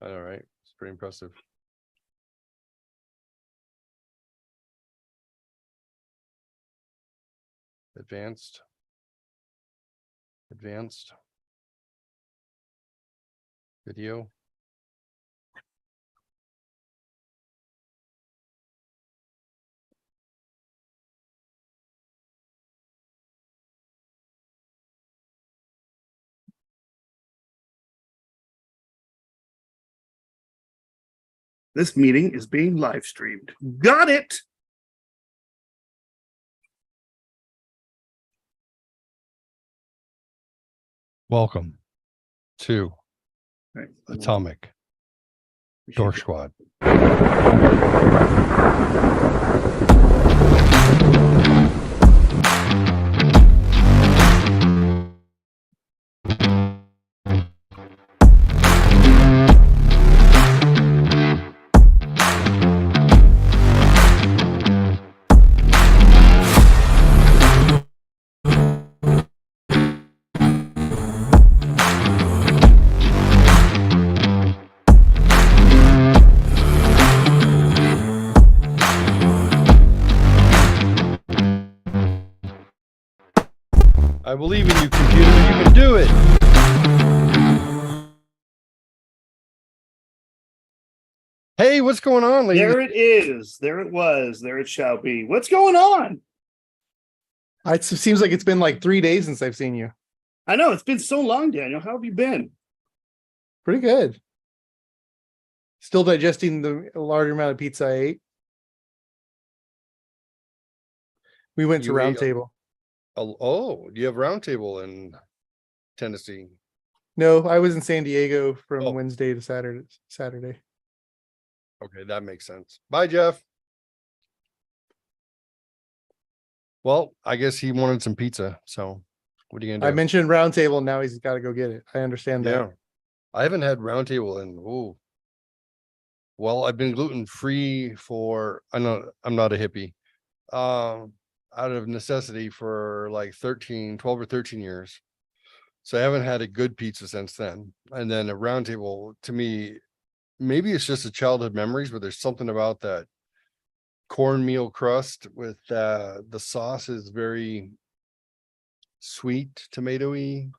All right. It's pretty impressive. Advanced. Video. This meeting is being live streamed. Got it. Welcome to Right. Atomic Dork Squad. I believe in you, computer. You can do it. Hey, what's going on, ladies? There it is. There it was. There it shall be. What's going on? It seems like it's been like 3 days since I've seen you. I know it's been so long, Daniel. How have you been? Pretty good. Still digesting the large amount of pizza I ate. We went to You ate Round Table. Oh, you have Roundtable in Tennessee. No, I was in San Diego from Oh. Wednesday to Saturday. Okay, that makes sense. Bye, Jeff. Well, I guess he wanted some pizza. So what are you gonna I do? mentioned Round Table, now he's got to go get it. I understand Yeah. that. I haven't had Roundtable in well, I've been gluten free for I know I'm not a hippie. Out of necessity for like 12 or 13 years. So I haven't had a good pizza since then. And then a Roundtable, to me, maybe it's just a childhood memories, but there's something about that cornmeal crust with the sauce is very sweet, tomatoey.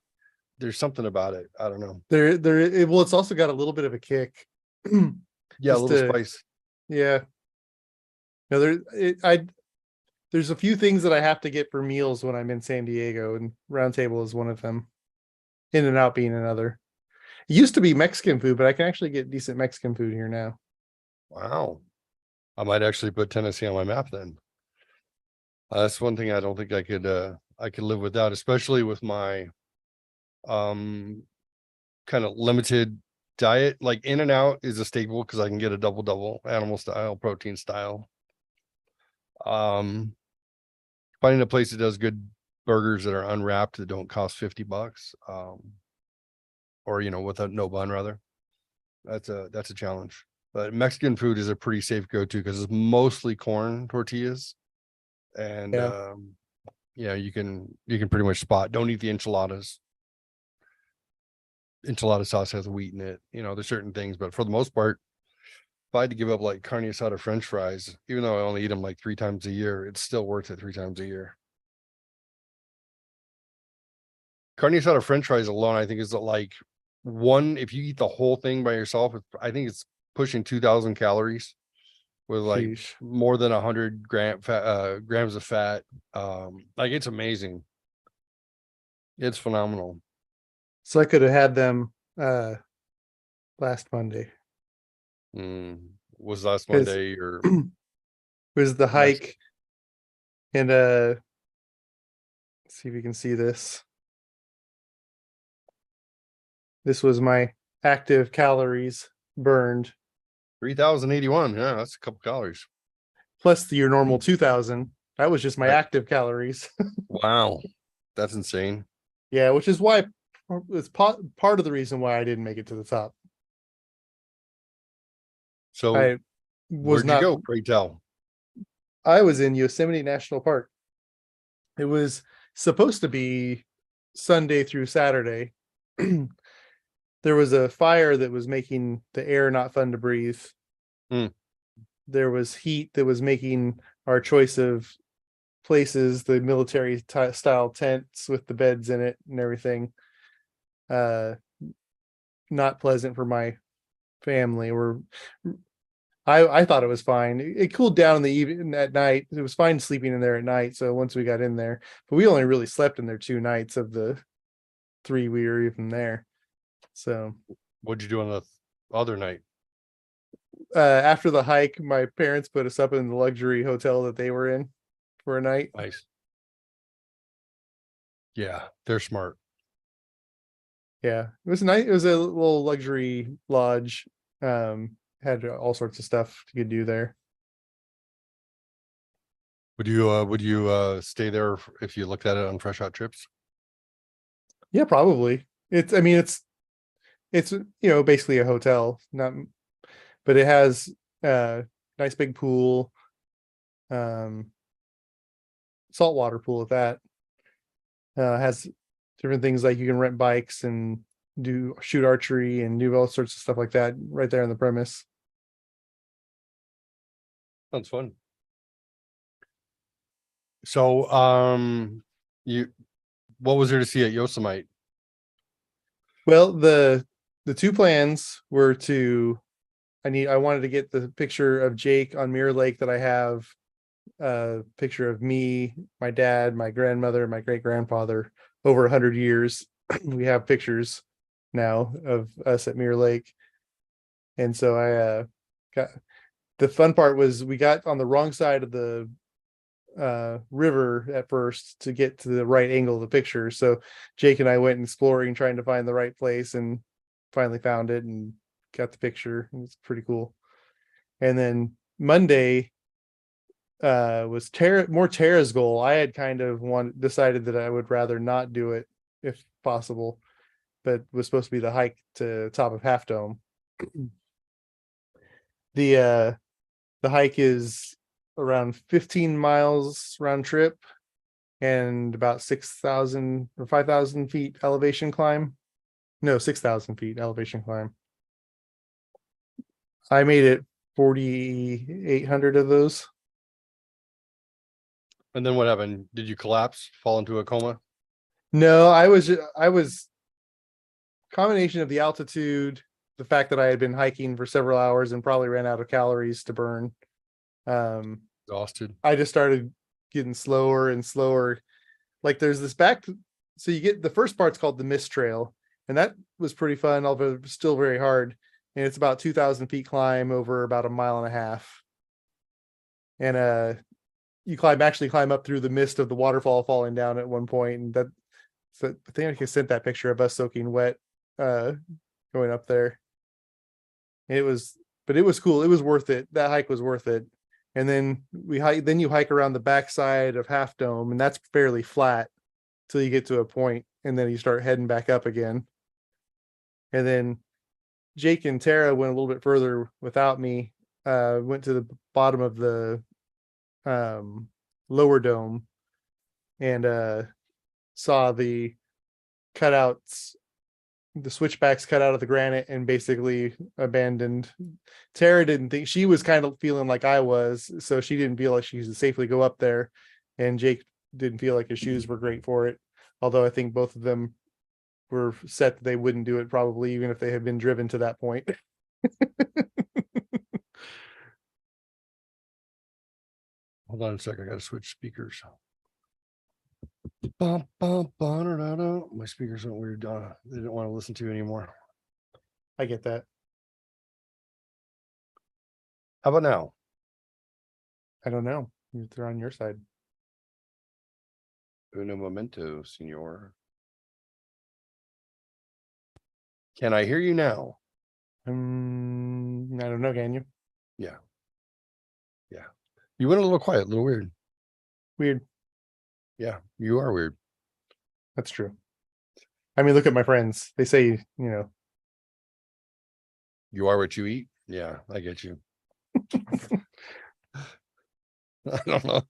There's something about it. I don't know. Well, it's also got a little bit of a kick. Yeah, a Just little spice. Yeah. No, there's a few things that I have to get for meals when I'm in San Diego, and Round Table is one of them. In-N-Out being another. It used to be Mexican food, but I can actually get decent Mexican food here now. Wow. I might actually put Tennessee on my map then. That's one thing I don't think I could live without, especially with my kind of limited diet. Like In-N-Out is a staple because I can get a double animal style, protein style. Finding a place that does good burgers that are unwrapped that don't cost $50, or with no bun, rather. That's a challenge. But Mexican food is a pretty safe go-to because it's mostly corn tortillas, and you can pretty much spot. Don't eat the enchiladas. Enchilada sauce has wheat in it. There's certain things, but for the most part, if I had to give up like carne asada French fries, even though I only eat them like 3 times a year, it's still worth it 3 times a year. Carne asada French fries alone, I think, is like if you eat the whole thing by yourself, I think it's pushing 2,000 calories with like Sheesh. more than 100 grams of fat. Like it's amazing. It's phenomenal. So I could have had them last Monday. Was last Monday or it was the hike, and let's see if you can see this. This was my active calories burned. 3,081. Yeah, that's a couple calories. Plus your normal 2,000. That was just my active calories. Wow. That's insane. Yeah, which is why it's part of the reason why I didn't make it to the top. So where'd you go? Pray tell. I was in Yosemite National Park. It was supposed to be Sunday through Saturday. there was a fire that was making the air not fun to breathe. Hmm. There was heat that was making our choice of places, the military style tents with the beds in it and everything, not pleasant for my family. I thought it was fine. It cooled down in the evening at night. It was fine sleeping in there at night. So once we got in there, but we only really slept in there 2 nights of the 3 we were even there. So What'd you do on the other night? after the hike, my parents put us up in the luxury hotel that they were in for a night. Nice. Yeah, they're smart. Yeah, it was nice. It was a little luxury lodge. Had all sorts of stuff you could do there. Would you stay there if you looked at it on Fresh Out Trips? Yeah, probably. I mean, it's basically a hotel, not, but it has nice big pool, saltwater pool at that. Has different things like you can rent bikes and shoot archery and do all sorts of stuff like that right there on the premise. Sounds fun. So, what was there to see at Yosemite? Well, the 2 plans were I wanted to get the picture of Jake on Mirror Lake that I have, a picture of me, my dad, my grandmother, my great grandfather over 100 years. We have pictures now of us at Mirror Lake. And so I got, the fun part was we got on the wrong side of the river at first to get to the right angle of the picture. So Jake and I went exploring, trying to find the right place, and finally found it and got the picture. It's pretty cool. And then Monday was Tara's goal. I had kind of decided that I would rather not do it if possible, but was supposed to be the hike to top of Half Dome. The hike is around 15 miles round trip and about 6,000 or 5,000 feet elevation climb. No, 6,000 feet elevation climb. I made it 4,800 of those. And then what happened? Did you collapse, fall into a coma? No, I was combination of the altitude, the fact that I had been hiking for several hours and probably ran out of calories to burn. Exhausted. I just started getting slower and slower. Like there's this so you get the first part's called the Mist Trail, and that was pretty fun, although still very hard. And it's about 2,000 feet climb over about a mile and a half. And you actually climb up through the mist of the waterfall falling down at one point, and I think I sent that picture of us soaking wet going up there. It was cool. It was worth it. That hike was worth it. And then you hike around the backside of Half Dome, and that's fairly flat till you get to a point, and then you start heading back up again. And then Jake and Tara went a little bit further without me. Went to the bottom of the lower dome and saw the cutouts, the switchbacks cut out of the granite and basically abandoned. Tara didn't think, she was kind of feeling like I was, so she didn't feel like she could safely go up there, and Jake didn't feel like his shoes were great for it, although I think both of them were set that they wouldn't do it probably even if they had been driven to that point. Hold on a second. I got to switch speakers. Bum, bum, bum, da, da, da. My speakers went weird. They didn't want to listen to anymore. I get that. How about now? I don't know if they're on your side. Uno momento, senor. Can I hear you now? I don't know, can you? Yeah. You went a little quiet, a little weird. Weird. Yeah, you are weird. That's true. I mean, look at my friends. They say, You are what you eat. Yeah, I get you. I don't know.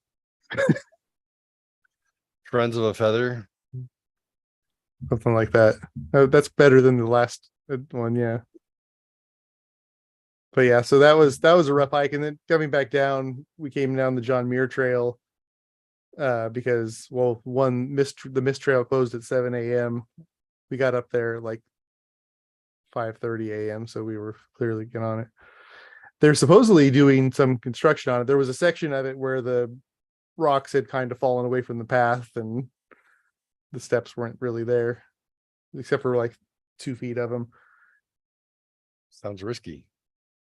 Friends of a feather. something like that. That's better than the last one, yeah. But yeah, so that was a rough hike, and then coming back down, we came down the John Muir Trail because the mist trail closed at 7 a.m. We got up there like 5:30 a.m. So we were clearly getting on it. They're supposedly doing some construction on it. There was a section of it where the rocks had kind of fallen away from the path and the steps weren't really there, except for like 2 feet of them. Sounds risky.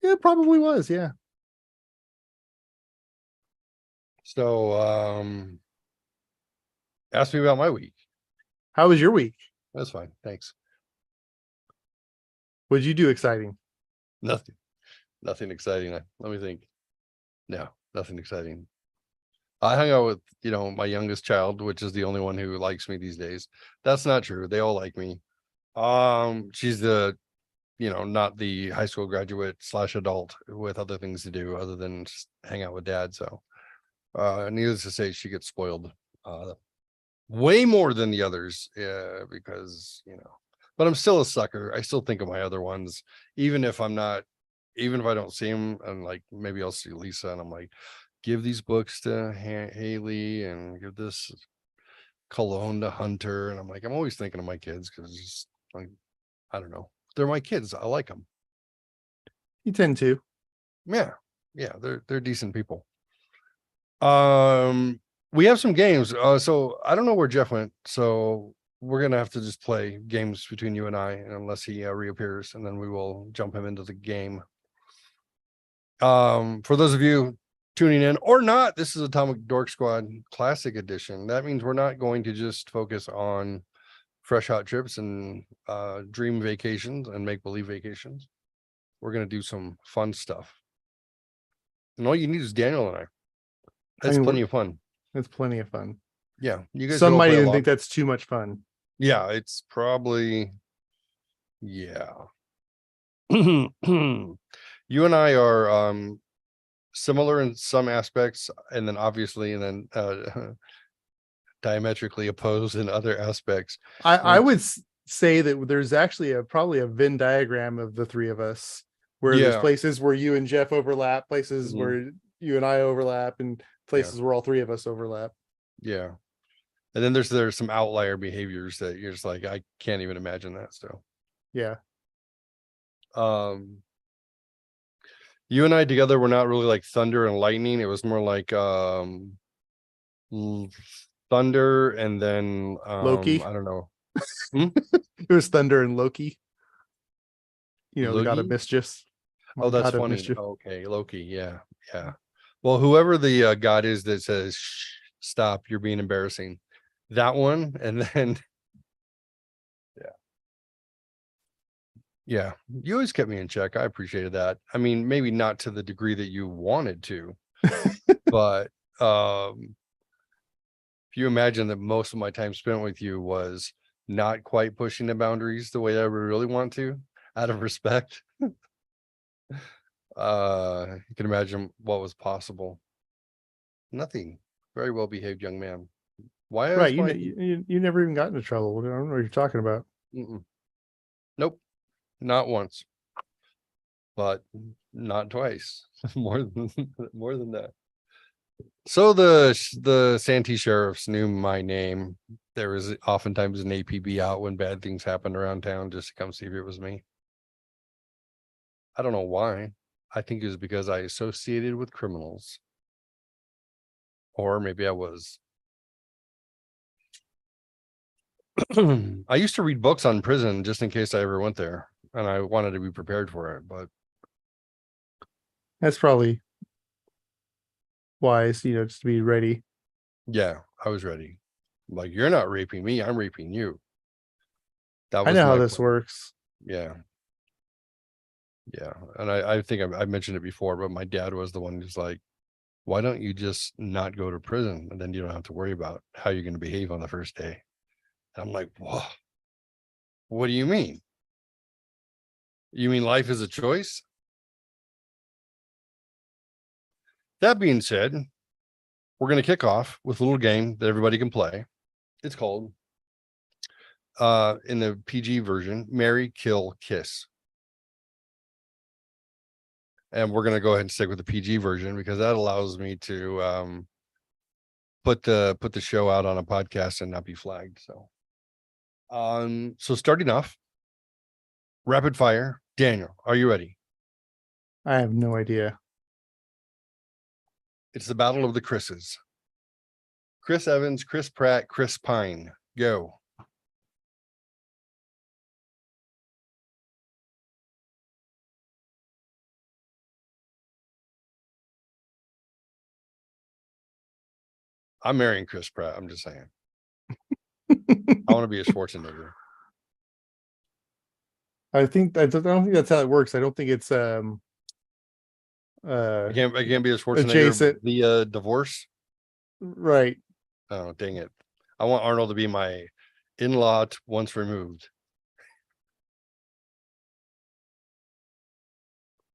Yeah, it probably was. Yeah. So, ask me about my week. How was your week? That's fine. Thanks. What did you do exciting? Nothing exciting. Let me think. No, nothing exciting. I hung out with, my youngest child, which is the only one who likes me these days. That's not true. They all like me. She's the, not the high school graduate / adult with other things to do other than just hang out with dad. So, needless to say, she gets spoiled, way more than the others, because, but I'm still a sucker. I still think of my other ones, even if I don't see them, and like, maybe I'll see Lisa and I'm like, give these books to Haley and give this cologne to Hunter. And I'm like, I'm always thinking of my kids because it's just like, I don't know. They're my kids. I like them. You tend to. Yeah. Yeah. They're decent people. We have some games. So I don't know where Jeff went. So we're going to have to just play games between you and I, unless he reappears, and then we will jump him into the game. For those of you tuning in or not, this is Atomic Dork Squad Classic Edition. That means we're not going to just focus on fresh hot trips and dream vacations and make-believe vacations. We're going to do some fun stuff. And all you need is Daniel and I. That's plenty of fun. It's plenty of fun. Yeah. You guys Some can all might play even along. think that's too much fun. Yeah, it's probably, yeah. You and I are similar in some aspects, and then obviously, and then diametrically opposed in other aspects. I would say that there's actually probably a Venn diagram of the three of us, where there's places where you and Jeff overlap, places where you and I overlap, and places where all three of us overlap. Yeah. And then there's some outlier behaviors that you're just like, I can't even imagine that. So yeah. You and I together were not really like thunder and lightning. It was more like thunder and then Loki. I don't know. It was Thunder and Loki. The god of Loki? mischief. Oh, that's funny. Okay, Loki. Yeah, yeah. Well, whoever the god is that says, shh, stop, you're being embarrassing. That one, and then yeah, you always kept me in check. I appreciated that. I mean, maybe not to the degree that you wanted to, but if you imagine that most of my time spent with you was not quite pushing the boundaries the way I would really want to, out of respect, you can imagine what was possible. Nothing. Very well behaved young man. Why? Right. You never even got into trouble. I don't know what you're talking about. Nope. Not once. But not twice. more than that. So the Santee sheriffs knew my name. There was oftentimes an APB out when bad things happened around town just to come see if it was me. I don't know why. I think it was because I associated with criminals. Or maybe I was. I used to read books on prison just in case I ever went there. And I wanted to be prepared for it, but that's probably wise, just to be ready. Yeah, I was ready. Like, you're not raping me, I'm raping you. That was I know how this works. Yeah. Yeah. And I think I mentioned it before, but my dad was the one who's like, why don't you just not go to prison? And then you don't have to worry about how you're going to behave on the first day. And I'm like, whoa, what do you mean? You mean life is a choice? That being said, we're going to kick off with a little game that everybody can play. It's called in the PG version, marry, kill, kiss. And we're gonna go ahead and stick with the PG version because that allows me to put the show out on a podcast and not be flagged. So starting off, rapid fire. Daniel, are you ready? I have no idea. It's the battle of the Chris's. Chris Evans, Chris Pratt, Chris Pine. Go. I'm marrying Chris Pratt. I'm just saying. I want to be a Schwarzenegger. I don't think that's how it works. I don't think it's I can't be a Schwarzenegger adjacent. via divorce. Right. Oh, dang it. I want Arnold to be my in-law once removed.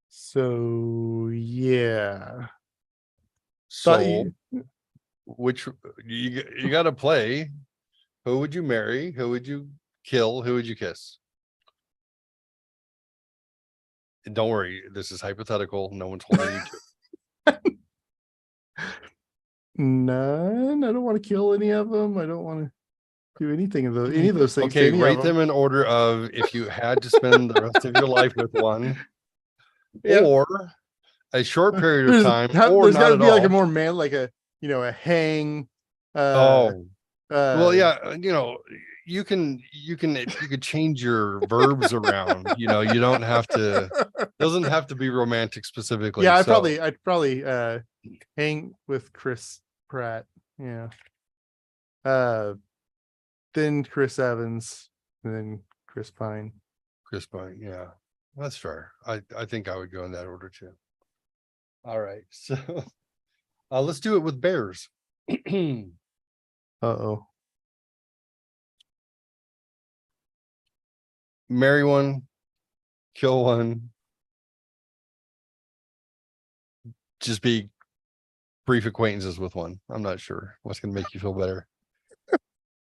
So yeah. So which you got to play. Who would you marry? Who would you kill? Who would you kiss? And don't worry, this is hypothetical. No one's holding you to. None. I don't want to kill any of them. I don't want to do anything of those. Any of those things. Okay, any rate of them in order of if you had to spend the rest of your life with one, Yep. or a short period of time, or there's not got to at be all. like a more man, like a a hang. Well, yeah, you can change your verbs around. You don't have to. Doesn't have to be romantic specifically. Yeah, so, I'd probably hang with Chris Pratt. Yeah. Then Chris Evans, and then Chris Pine. Chris Pine, yeah, that's fair. I think I would go in that order too. All right, so let's do it with bears. Uh-oh. Marry one, kill one, just be brief acquaintances with one. I'm not sure what's going to make you feel better.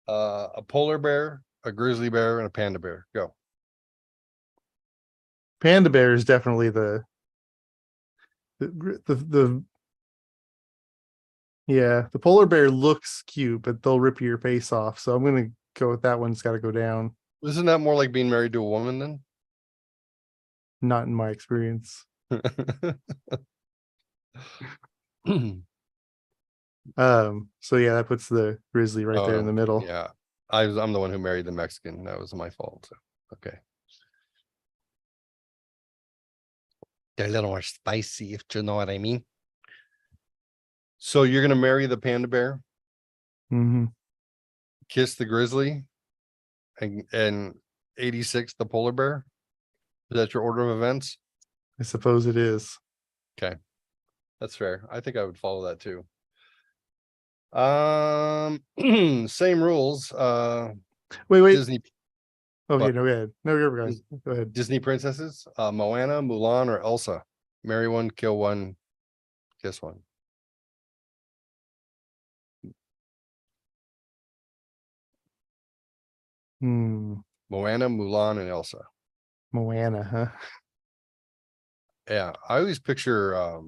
A polar bear, a grizzly bear, and a panda bear. Go. Panda bear is definitely the yeah, the polar bear looks cute, but they'll rip your face off. So I'm gonna go with that one. It's got to go down. Isn't that more like being married to a woman then? Not in my experience. So yeah, that puts the grizzly right there in the middle. Yeah, I'm the one who married the Mexican. That was my fault. So, okay. They're a little more spicy, if you know what I mean. So you're gonna marry the panda bear, Mm-hmm. kiss the grizzly, and 86 the polar bear. Is that your order of events? I suppose it is. Okay, that's fair. I think I would follow that too. Same rules. Wait. Disney. Okay, What? no, go ahead. No, go ahead. Disney princesses. Moana, Mulan, or Elsa. Marry one, kill one, kiss one. Moana, Mulan, and Elsa. Moana, huh? Yeah, I always picture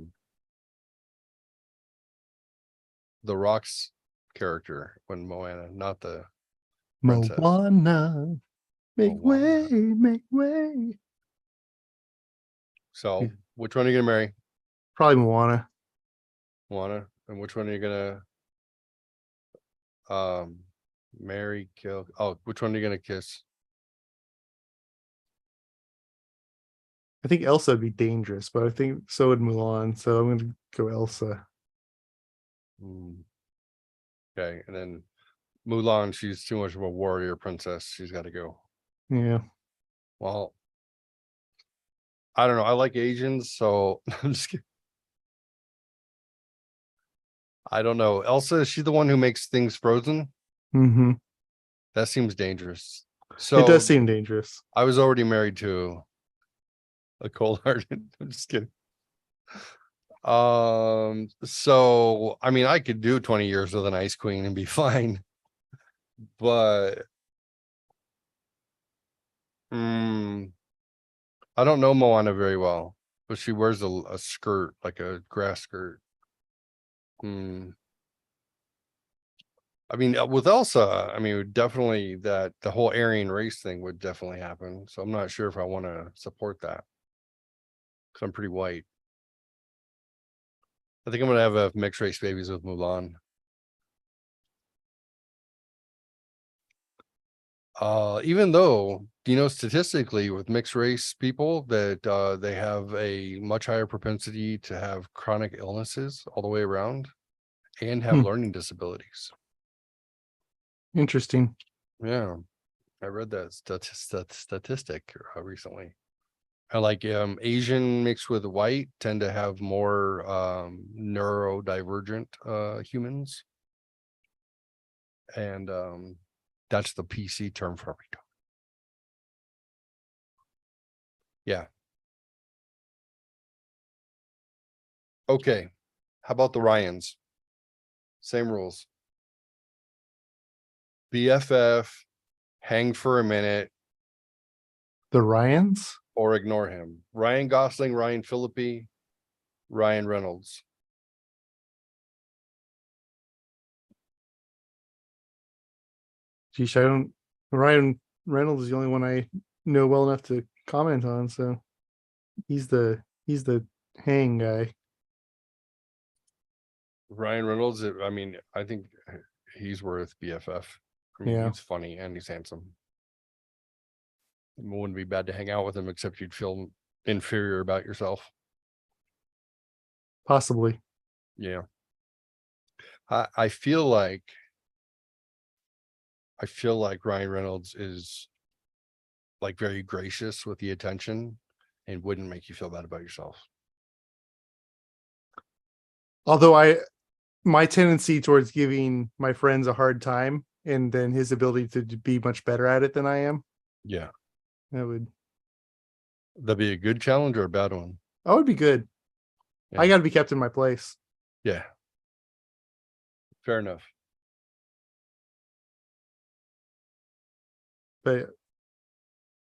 the Rock's character when Moana, not the princess. Moana, make Moana. way, make way. So, which one are you gonna marry? Probably Moana. Moana, and which one are you gonna marry, kill? Oh, which one are you gonna kiss? I think Elsa would be dangerous, but I think so would Mulan. So I'm gonna go Elsa. Okay, and then Mulan, she's too much of a warrior princess. She's got to go. Yeah. Well, I don't know. I like Asians, so I'm just kidding. I don't know. Elsa, is she the one who makes things frozen? Mm-hmm. That seems dangerous. So It does seem dangerous. I was already married to a cold-hearted. I'm just kidding. So I mean, I could do 20 years with an ice queen and be fine, but I don't know Moana very well, but she wears a skirt, like a grass skirt. I mean, with Elsa, I mean, definitely that the whole Aryan race thing would definitely happen. So I'm not sure if I want to support that. Cause I'm pretty white. I think I'm gonna have a mixed race babies with Mulan. Even though, statistically with mixed race people that they have a much higher propensity to have chronic illnesses all the way around and have learning disabilities. Interesting. Yeah, I read that statistic recently. I like Asian mixed with white tend to have more neurodivergent humans. And that's the PC term for it. Yeah. Okay. How about the Ryans? Same rules. BFF, hang for a minute, The Ryans? or ignore him. Ryan Gosling, Ryan Phillippe, Ryan Reynolds. Geesh, I don't. Ryan Reynolds is the only one I know well enough to comment on, so he's the hang guy. Ryan Reynolds, I mean, I think he's worth BFF. I mean, Yeah. he's funny and he's handsome. It wouldn't be bad to hang out with him, except you'd feel inferior about yourself. Possibly. Yeah. I feel like Ryan Reynolds is like very gracious with the attention and wouldn't make you feel bad about yourself. Although my tendency towards giving my friends a hard time and then his ability to be much better at it than I am. Yeah. That'd be a good challenge or a bad one. That would be good. Yeah. I got to be kept in my place. Yeah. Fair enough. But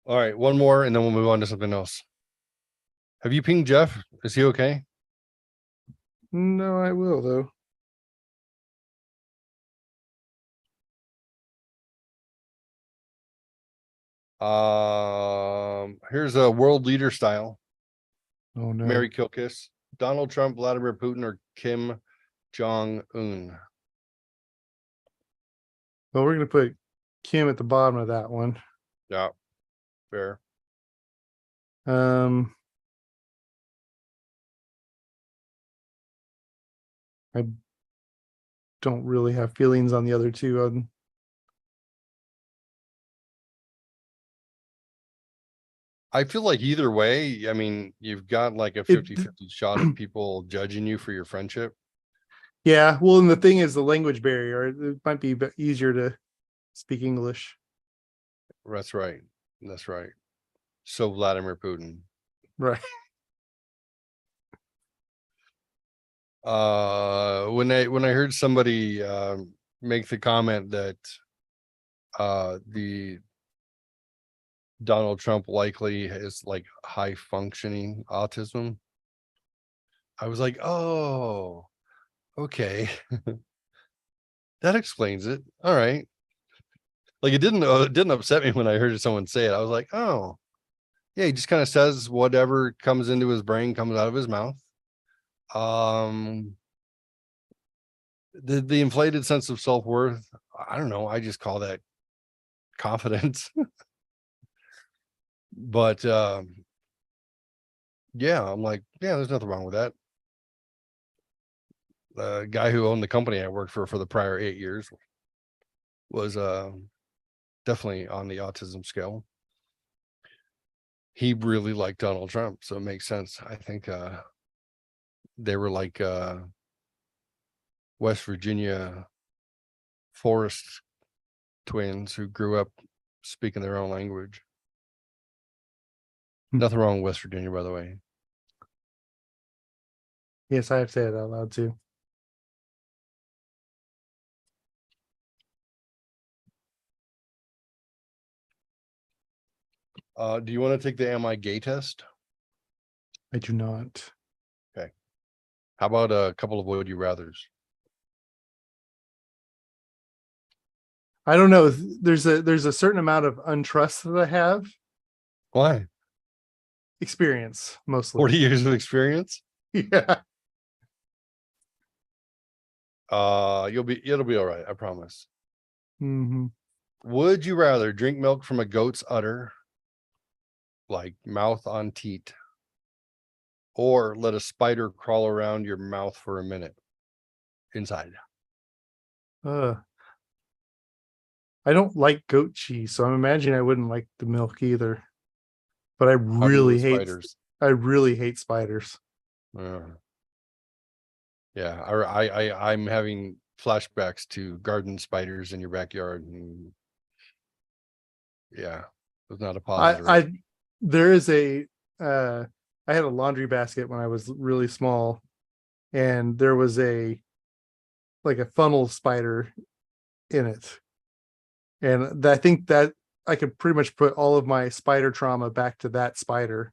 all right, one more and then we'll move on to something else. Have you pinged Jeff? Is he okay? No, I will though. Here's a world leader style. Oh no. Mary Kilkiss, Donald Trump, Vladimir Putin, or Kim Jong-un. Well, we're gonna put Kim at the bottom of that one. Yeah, fair. I don't really have feelings on the other two. I feel like either way, I mean, you've got like a 50-50 shot of people judging you for your friendship. Yeah, well, and the thing is the language barrier. It might be easier to speak English. That's right. That's right. So Vladimir Putin. Right. When I heard somebody make the comment that the Donald Trump likely has like high functioning autism, I was like, oh, okay. That explains it. All right. Like it didn't upset me when I heard someone say it. I was like, oh, yeah, he just kind of says whatever comes into his brain comes out of his mouth. The inflated sense of self-worth, I don't know, I just call that confidence. But yeah, I'm like, yeah, there's nothing wrong with that. The guy who owned the company I worked for the prior 8 years was definitely on the autism scale. He really liked Donald Trump, so it makes sense. I think they were like West Virginia forest twins who grew up speaking their own language. Nothing wrong with West Virginia, by the way. Yes, I have to say it out loud too. Do you want to take the am I gay test? I do not. How about a couple of would you rathers? I don't know. There's a certain amount of untrust that I have. Why? Experience mostly. 40 years of experience? Yeah. It'll be all right, I promise. Hmm. Would you rather drink milk from a goat's udder, like mouth on teat, or let a spider crawl around your mouth for a minute inside? I don't like goat cheese, so I'm imagining I wouldn't like the milk either. But I How do you really with hate spiders? I really hate spiders. Uh, yeah, I'm having flashbacks to garden spiders in your backyard, and yeah, it was not a positive. I there is a I had a laundry basket when I was really small, and there was a like a funnel spider in it. And I think that I could pretty much put all of my spider trauma back to that spider.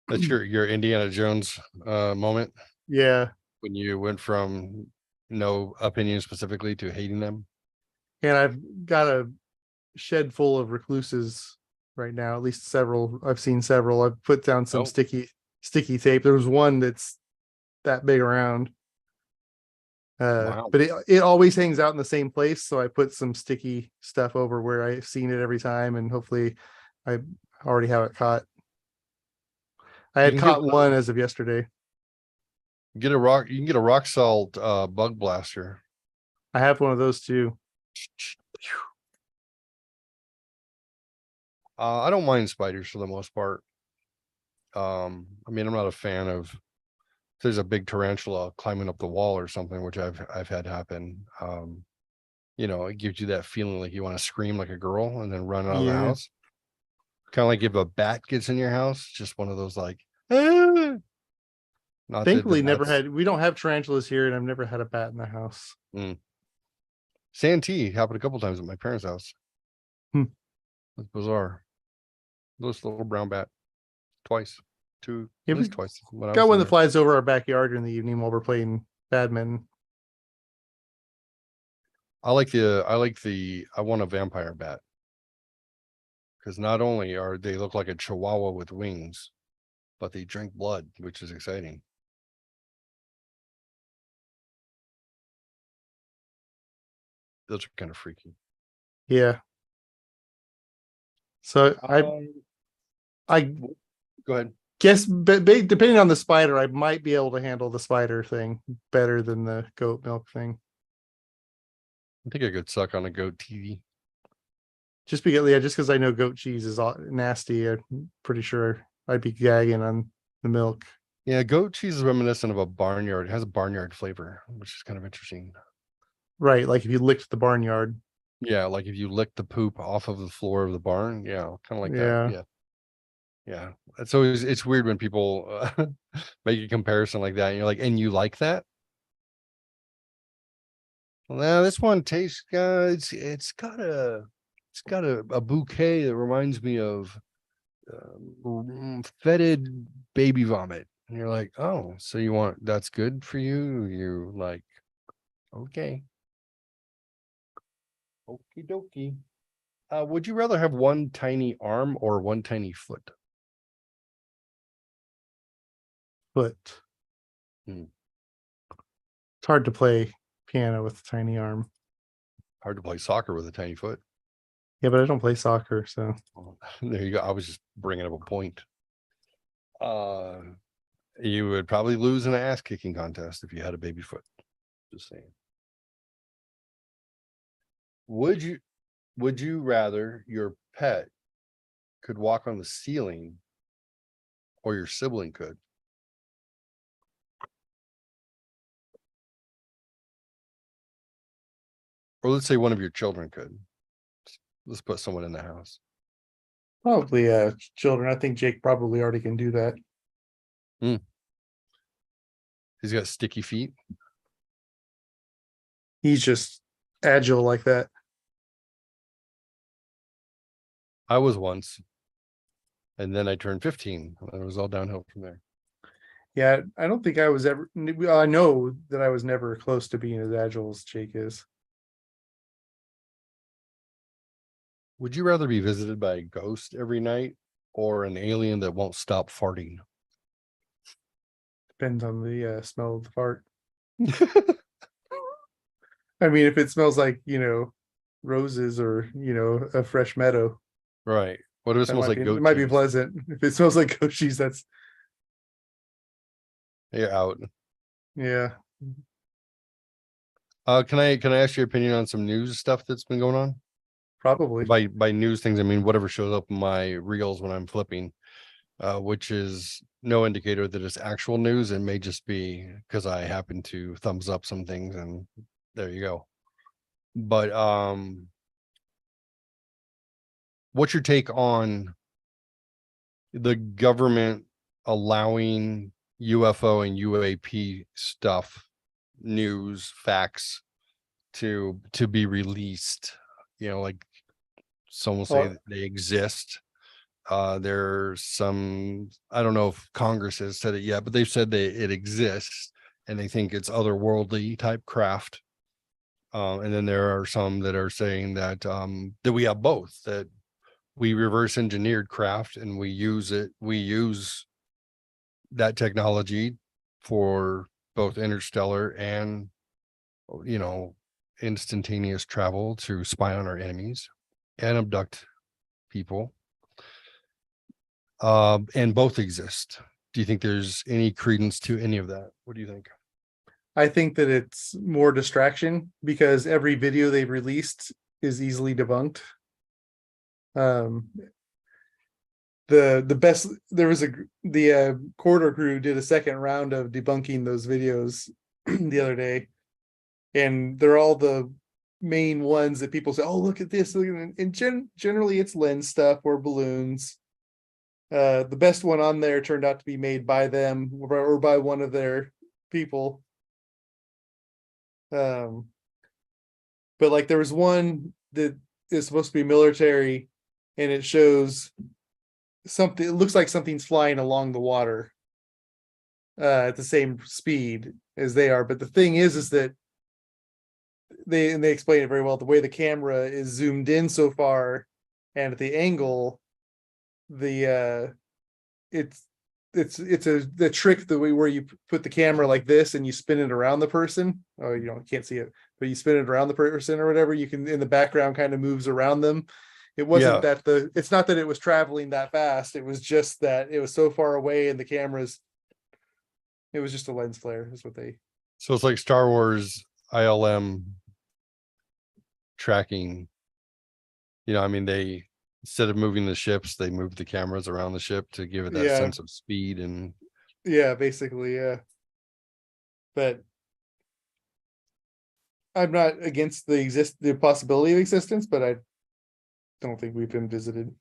That's your Indiana Jones moment Yeah. when you went from no opinion specifically to hating them. And I've got a shed full of recluses right now, at least several. I've seen several. I've put down some Oh. sticky tape. There was one that's that big around. Wow. But it always hangs out in the same place. So I put some sticky stuff over where I've seen it every time, and hopefully I already have it caught. I You had can caught one as of yesterday. you can get a rock salt bug blaster. I have one of those too. I don't mind spiders for the most part. I mean, I'm not a fan of if there's a big tarantula climbing up the wall or something, which I've had happen. It gives you that feeling like you want to scream like a girl and then run out of the Yeah. house. Kind of like if a bat gets in your house, just one of those like, "Ah." Not that the Thankfully, bats. we don't have tarantulas here, and I've never had a bat in the house. Santee happened a couple times at my parents' house. Hmm. That's bizarre. This little brown bat, twice, Yeah, at we least twice when I got was one in that there. flies over our backyard in the evening while we're playing badminton. I want a vampire bat because not only are they look like a chihuahua with wings, but they drink blood, which is exciting. Those are kind of freaky. Yeah. So Um, I Go ahead. guess, but depending on the spider, I might be able to handle the spider thing better than the goat milk thing. I think I could suck on a goat TV. Just because I know goat cheese is nasty, I'm pretty sure I'd be gagging on the milk. Yeah, goat cheese is reminiscent of a barnyard. It has a barnyard flavor, which is kind of interesting. Right, like if you licked the barnyard. Yeah, like if you lick the poop off of the floor of the barn. Yeah, kind of like that. Yeah. Yeah. Yeah. It's always it's weird when people make a comparison like that. And you're like, and you like that? Well, now this one tastes it's got a bouquet that reminds me of fetid baby vomit. And you're like, oh, so you want that's good for you? You like, okay. Okie dokie. Would you rather have one tiny arm or one tiny foot? But Hmm. it's hard to play piano with a tiny arm. Hard to play soccer with a tiny foot. Yeah, but I don't play soccer, so Well, there you go. I was just bringing up a point. You would probably lose in an ass kicking contest if you had a baby foot. Just saying. Would you rather your pet could walk on the ceiling or your sibling could? Or let's say one of your children could. Let's put someone in the house. probably children. I think Jake probably already can do that. He's got sticky feet. He's just agile like that. I was once. And then I turned 15. And it was all downhill from there. Yeah, I don't think I was ever. Well, I know that I was never close to being as agile as Jake is. Would you rather be visited by a ghost every night or an alien that won't stop farting? Depends on the smell of the fart. I mean, if it smells like, roses or, a fresh meadow, Right. What if it that smells might like be, goat it might be cheese? pleasant. If it smells like goat cheese, that's, You're out. yeah. Can I ask your opinion on some news stuff that's been going on? Probably. By news things, I mean whatever shows up in my reels when I'm flipping, which is no indicator that it's actual news. It may just be because I happen to thumbs up some things and there you go. But what's your take on the government allowing UFO and UAP stuff, news, facts to be released? Like some will say Well, that they exist. There's some, I don't know if Congress has said it yet, but they've said that it exists and they think it's otherworldly type craft. And then there are some that are saying that that we have both, that we reverse engineered craft and we use that technology for both interstellar and instantaneous travel to spy on our enemies and abduct people. And both exist. Do you think there's any credence to any of that? What do you think? I think that it's more distraction because every video they've released is easily debunked. The best, there was the corridor crew did a second round of debunking those videos the other day, and they're all the main ones that people say, oh, look at this, and generally it's lens stuff or balloons. The best one on there turned out to be made by them or by one of their people. But like there was one that is supposed to be military, and it shows something, it looks like something's flying along the water at the same speed as they are. But the thing is that they explain it very well. The way the camera is zoomed in so far and at the angle, the it's the trick, the way where you put the camera like this and you spin it around the person. Oh, you can't see it, but you spin it around the person or whatever, you can, in the background, kind of moves around them. It wasn't that it's not that it was traveling that fast. It was just that it was so far away and the cameras, it was just a lens flare is what they. So it's like Star Wars ILM tracking. I mean, they, instead of moving the ships, they moved the cameras around the ship to give it that sense of speed. And yeah, basically, yeah. But I'm not against the possibility of existence, but I don't think we've been visited.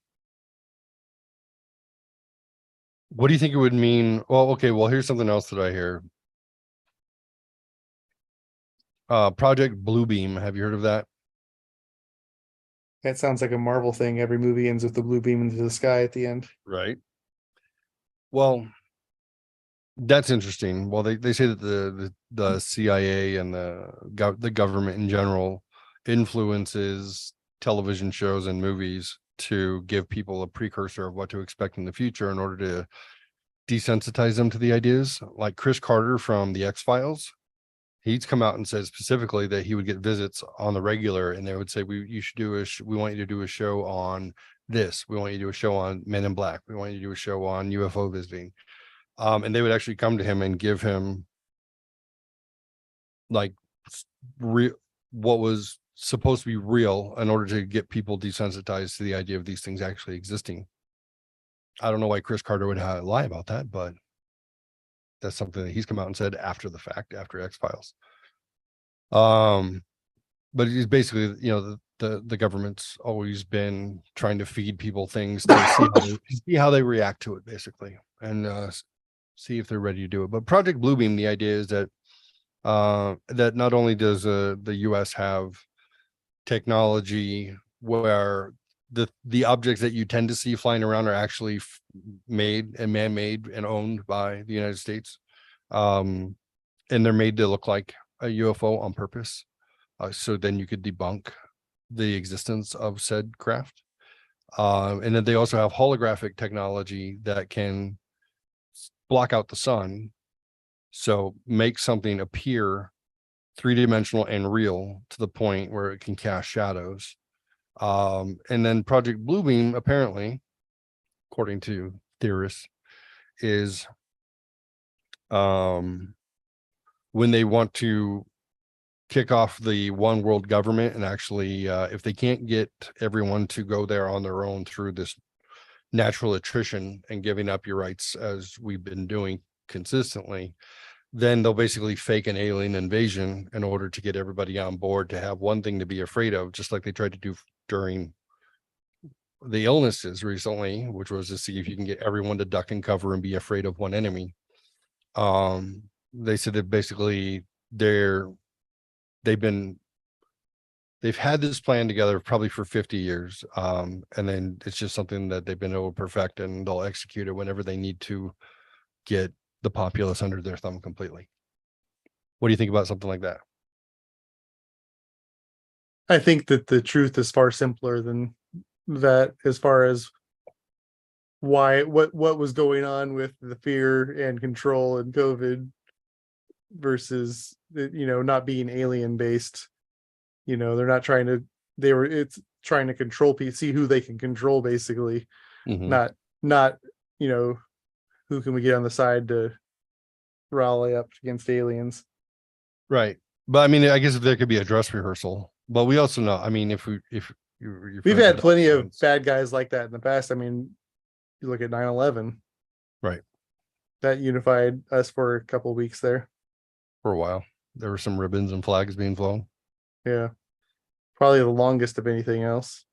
what do you think it would mean? Well, okay, well, here's something else that I hear. Project Bluebeam. Have you heard of that? That sounds like a Marvel thing. Every movie ends with the blue beam into the sky at the end. Right. Well, that's interesting. Well, they say that the CIA and the government in general influences television shows and movies to give people a precursor of what to expect in the future in order to desensitize them to the ideas. Like Chris Carter from the X-Files, he's come out and said specifically that he would get visits on the regular and they would say, we want you to do a show on this. We want you to do a show on Men in Black. We want you to do a show on UFO visiting. And they would actually come to him and give him like what was supposed to be real in order to get people desensitized to the idea of these things actually existing. I don't know why Chris Carter would lie about that, but that's something that he's come out and said after the fact, after X-Files. But he's basically, the government's always been trying to feed people things to see how they react to it, basically, and see if they're ready to do it. But Project Bluebeam, the idea is that that not only does the US have technology where the objects that you tend to see flying around are actually made and man-made and owned by the United States. And they're made to look like a UFO on purpose. So then you could debunk the existence of said craft. And then they also have holographic technology that can block out the sun. So make something appear three-dimensional and real to the point where it can cast shadows. And then Project Bluebeam, apparently, according to theorists, is when they want to kick off the one world government and actually, if they can't get everyone to go there on their own through this natural attrition and giving up your rights as we've been doing consistently, then they'll basically fake an alien invasion in order to get everybody on board to have one thing to be afraid of, just like they tried to do during the illnesses recently, which was to see if you can get everyone to duck and cover and be afraid of one enemy. They said that basically they've had this plan together probably for 50 years. And then it's just something that they've been able to perfect, and they'll execute it whenever they need to get the populace under their thumb completely. What do you think about something like that? I think that the truth is far simpler than that, as far as what was going on with the fear and control and COVID versus, not being alien based. They're not trying to, it's trying to control people, see who they can control, basically. Mhm. Not, who can we get on the side to rally up against aliens? Right. But I mean, I guess if there could be a dress rehearsal, but we also know, I mean, if We've had plenty of bad guys like that in the past. I mean, you look at 9/11. Right. That unified us for a couple of weeks there. For a while, there were some ribbons and flags being flown. Yeah. Probably the longest of anything else.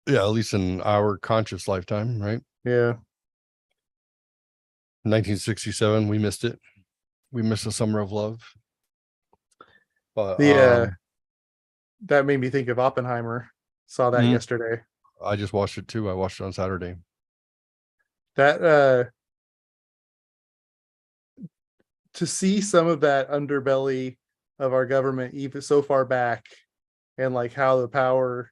Yeah, at least in our conscious lifetime, right? Yeah. 1967, we missed it. We missed the summer of love. But that made me think of Oppenheimer. Saw that yesterday. I just watched it too. I watched it on Saturday. That to see some of that underbelly of our government even so far back, and like how the power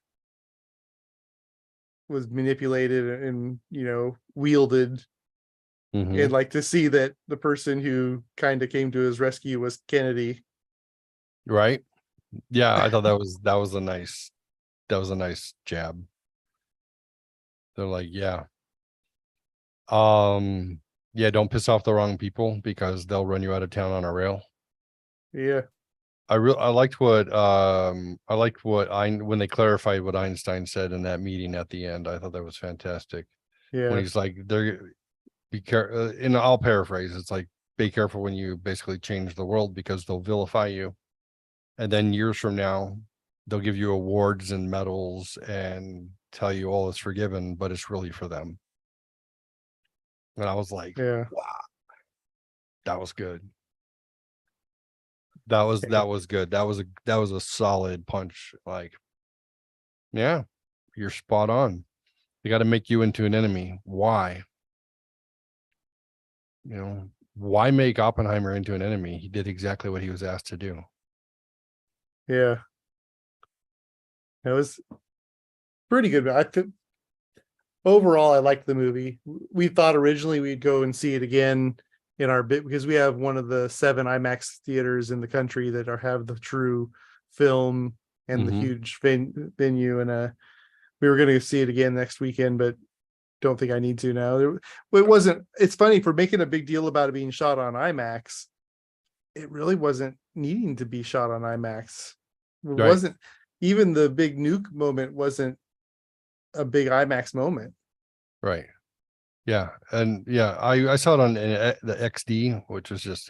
was manipulated and wielded, Mhm. and like to see that the person who kind of came to his rescue was Kennedy. Right. Yeah, I thought that was a nice jab. They're like, yeah. Yeah, don't piss off the wrong people because they'll run you out of town on a rail. Yeah. I liked what when they clarified what Einstein said in that meeting at the end. I thought that was fantastic. Yeah. When he's like, be careful, and I'll paraphrase, it's like, be careful when you basically change the world because they'll vilify you. And then years from now, they'll give you awards and medals and tell you all is forgiven, but it's really for them. And I was like, Yeah. wow, that was good. That was good. That was a solid punch. Like, yeah, you're spot on. They got to make you into an enemy. Why? Why make Oppenheimer into an enemy? He did exactly what he was asked to do. Yeah. It was pretty good. Overall, I liked the movie. We thought originally we'd go and see it again in our bit, because we have one of the 7 IMAX theaters in the country that have the true film and the huge venue. And we were going to see it again next weekend, but don't think I need to now. It's funny, for making a big deal about it being shot on IMAX, it really wasn't needing to be shot on IMAX. It wasn't, even the big nuke moment wasn't a big IMAX moment. Right. Yeah. And yeah, I saw it on the XD, which was just,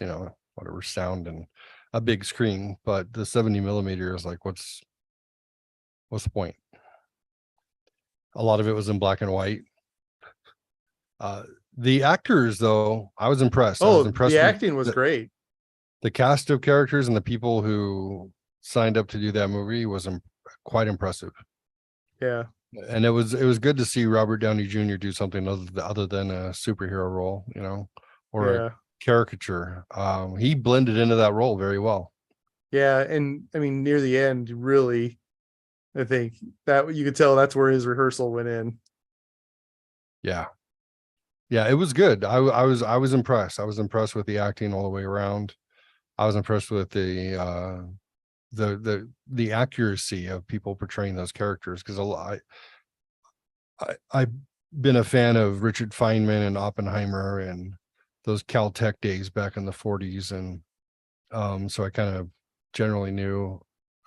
whatever, sound and a big screen, but the 70 millimeter is like, what's the point? A lot of it was in black and white. The actors, though, I was impressed. I was impressed the acting was great. The cast of characters and the people who signed up to do that movie was quite impressive. Yeah. And it was good to see Robert Downey Jr. do something other than a superhero role, or a Yeah. caricature. He blended into that role very well. Yeah. And I mean, near the end, really, I think that you could tell that's where his rehearsal went in. Yeah. Yeah, it was good. I was impressed. I was impressed with the acting all the way around. I was impressed with the accuracy of people portraying those characters, because I've been a fan of Richard Feynman and Oppenheimer and those Caltech days back in the 40s, and so I kind of generally knew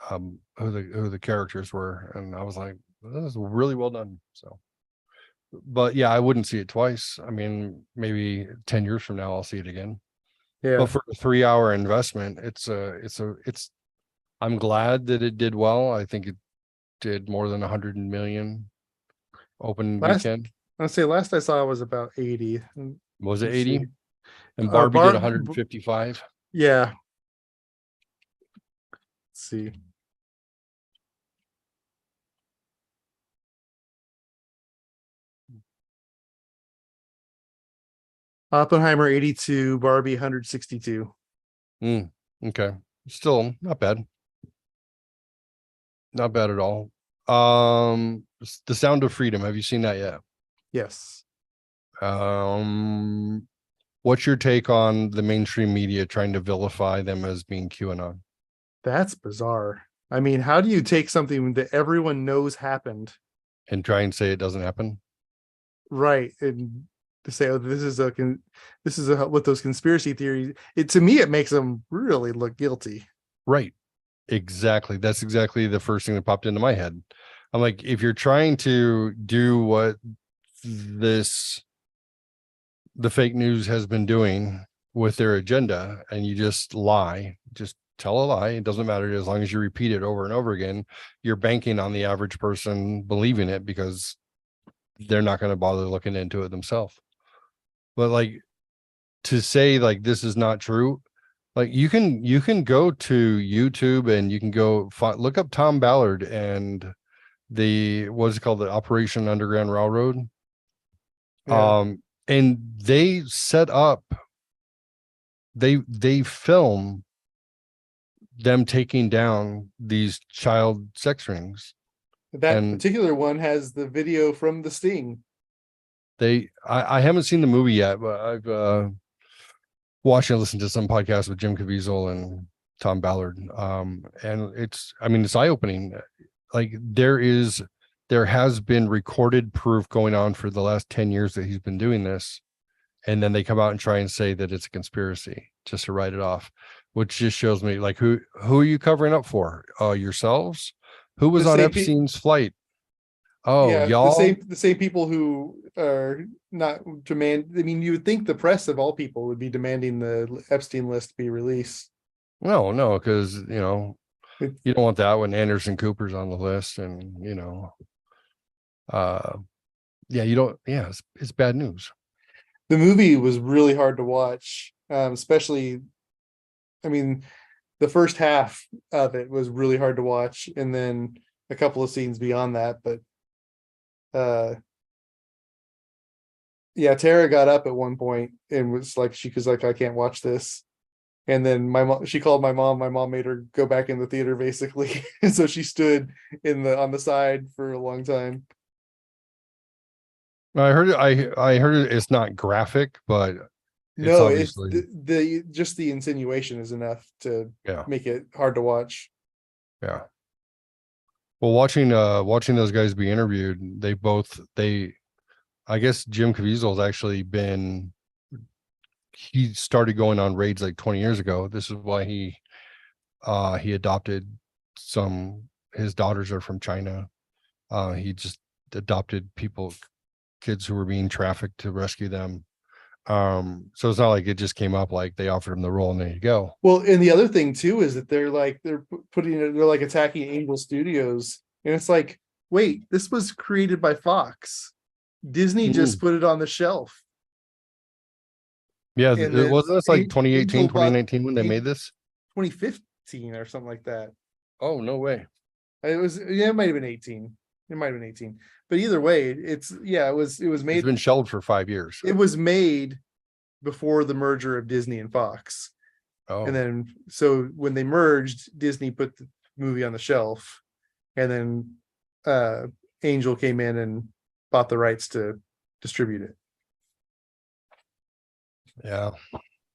who the characters were, and I was like, this is really well done. So, but yeah, I wouldn't see it twice. I mean, maybe 10 years from now I'll see it again. Yeah. But for a 3-hour investment, it's I'm glad that it did well. I think it did more than 100 million open weekend. I'd say last I saw was about 80. Was it Let's see. 80? And Barbie did Bar- 155. Yeah. Let's see. Oppenheimer 82, Barbie 162. Okay. Still not bad. Not bad at all. The Sound of Freedom. Have you seen that yet? Yes. What's your take on the mainstream media trying to vilify them as being QAnon? That's bizarre. I mean, how do you take something that everyone knows happened, And try and say it doesn't happen? right, and to say, oh, this is what those conspiracy theories, to me it makes them really look guilty. Right. Exactly. That's exactly the first thing that popped into my head. I'm like, if you're trying to do what the fake news has been doing with their agenda, and you just lie, just tell a lie, it doesn't matter, as long as you repeat it over and over again, you're banking on the average person believing it, because they're not going to bother looking into it themselves. But like, to say like this is not true, like you can go to YouTube and you can go look up Tom Ballard and what's it called, the Operation Underground Railroad. Yeah. And they set up, they film them taking down these child sex rings. That And particular one has the video from the sting. I haven't seen the movie yet, but I've watched and listened to some podcasts with Jim Caviezel and Tom Ballard. And it's eye-opening. Like there has been recorded proof going on for the last 10 years that he's been doing this. And then they come out and try and say that it's a conspiracy just to write it off, which just shows me like, who are you covering up for? Yourselves? Who was on Epstein's flight? Oh, yeah, y'all. the same people who are not demand. I mean, you would think the press of all people would be demanding the Epstein list be released. No, because you don't want that when Anderson Cooper's on the list, and you don't. Yeah, it's bad news. The movie was really hard to watch, especially. I mean, the first half of it was really hard to watch, and then a couple of scenes beyond that, but. Yeah, Tara got up at one point and was like, I can't watch this. And then she called my mom. My mom made her go back in the theater basically. And so she stood on the side for a long time. I heard it. I heard it. It's not graphic, but it's No, obviously the just the insinuation is enough to make it hard to watch. Yeah. Well, watching those guys be interviewed, I guess Jim Caviezel's actually he started going on raids like 20 years ago. This is why he adopted his daughters are from China. He just adopted kids who were being trafficked to rescue them. So it's not like it just came up, like they offered him the role and there you go. Well, and the other thing too is that they're attacking Angel Studios, and it's like, wait, this was created by Fox. Disney just put it on the shelf. Yeah, it wasn't this like 2018, 2019 when they made this? 2015 or something like that. Oh, no way. It might have been 18. It might have been 18. But either way, it was It's made. been shelved for 5 years. It was made before the merger of Disney and Fox. Oh, And then so when they merged, Disney put the movie on the shelf, and then Angel came in and bought the rights to distribute it. yeah.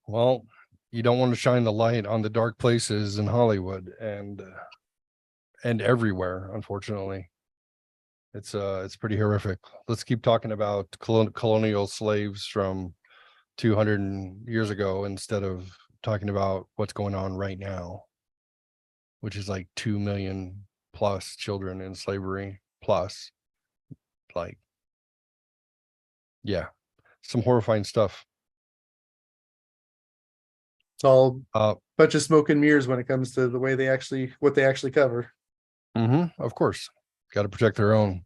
Well, you don't want to shine the light on the dark places in Hollywood and everywhere, unfortunately. It's pretty horrific. Let's keep talking about colonial slaves from 200 years ago instead of talking about what's going on right now, which is like 2 million plus children in slavery plus, like, yeah, some horrifying stuff. It's all Uh, bunch of smoke and mirrors when it comes to the way what they actually cover. of course, got to protect their own.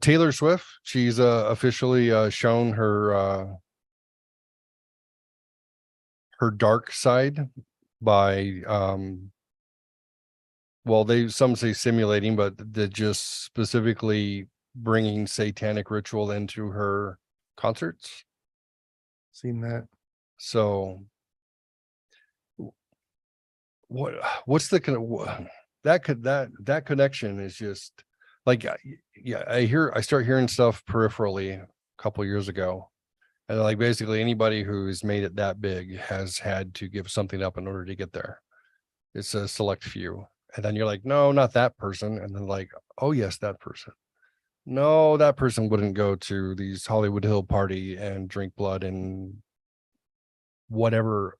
Taylor Swift, she's officially shown her dark side by well, some say simulating, but they're just specifically bringing satanic ritual into her concerts. Seen that. So what's the that connection is just like, yeah, I start hearing stuff peripherally a couple of years ago, and like basically anybody who's made it that big has had to give something up in order to get there. It's a select few, and then you're like, no, not that person, and then like, oh yes, that person. No, that person wouldn't go to these Hollywood Hill party and drink blood and whatever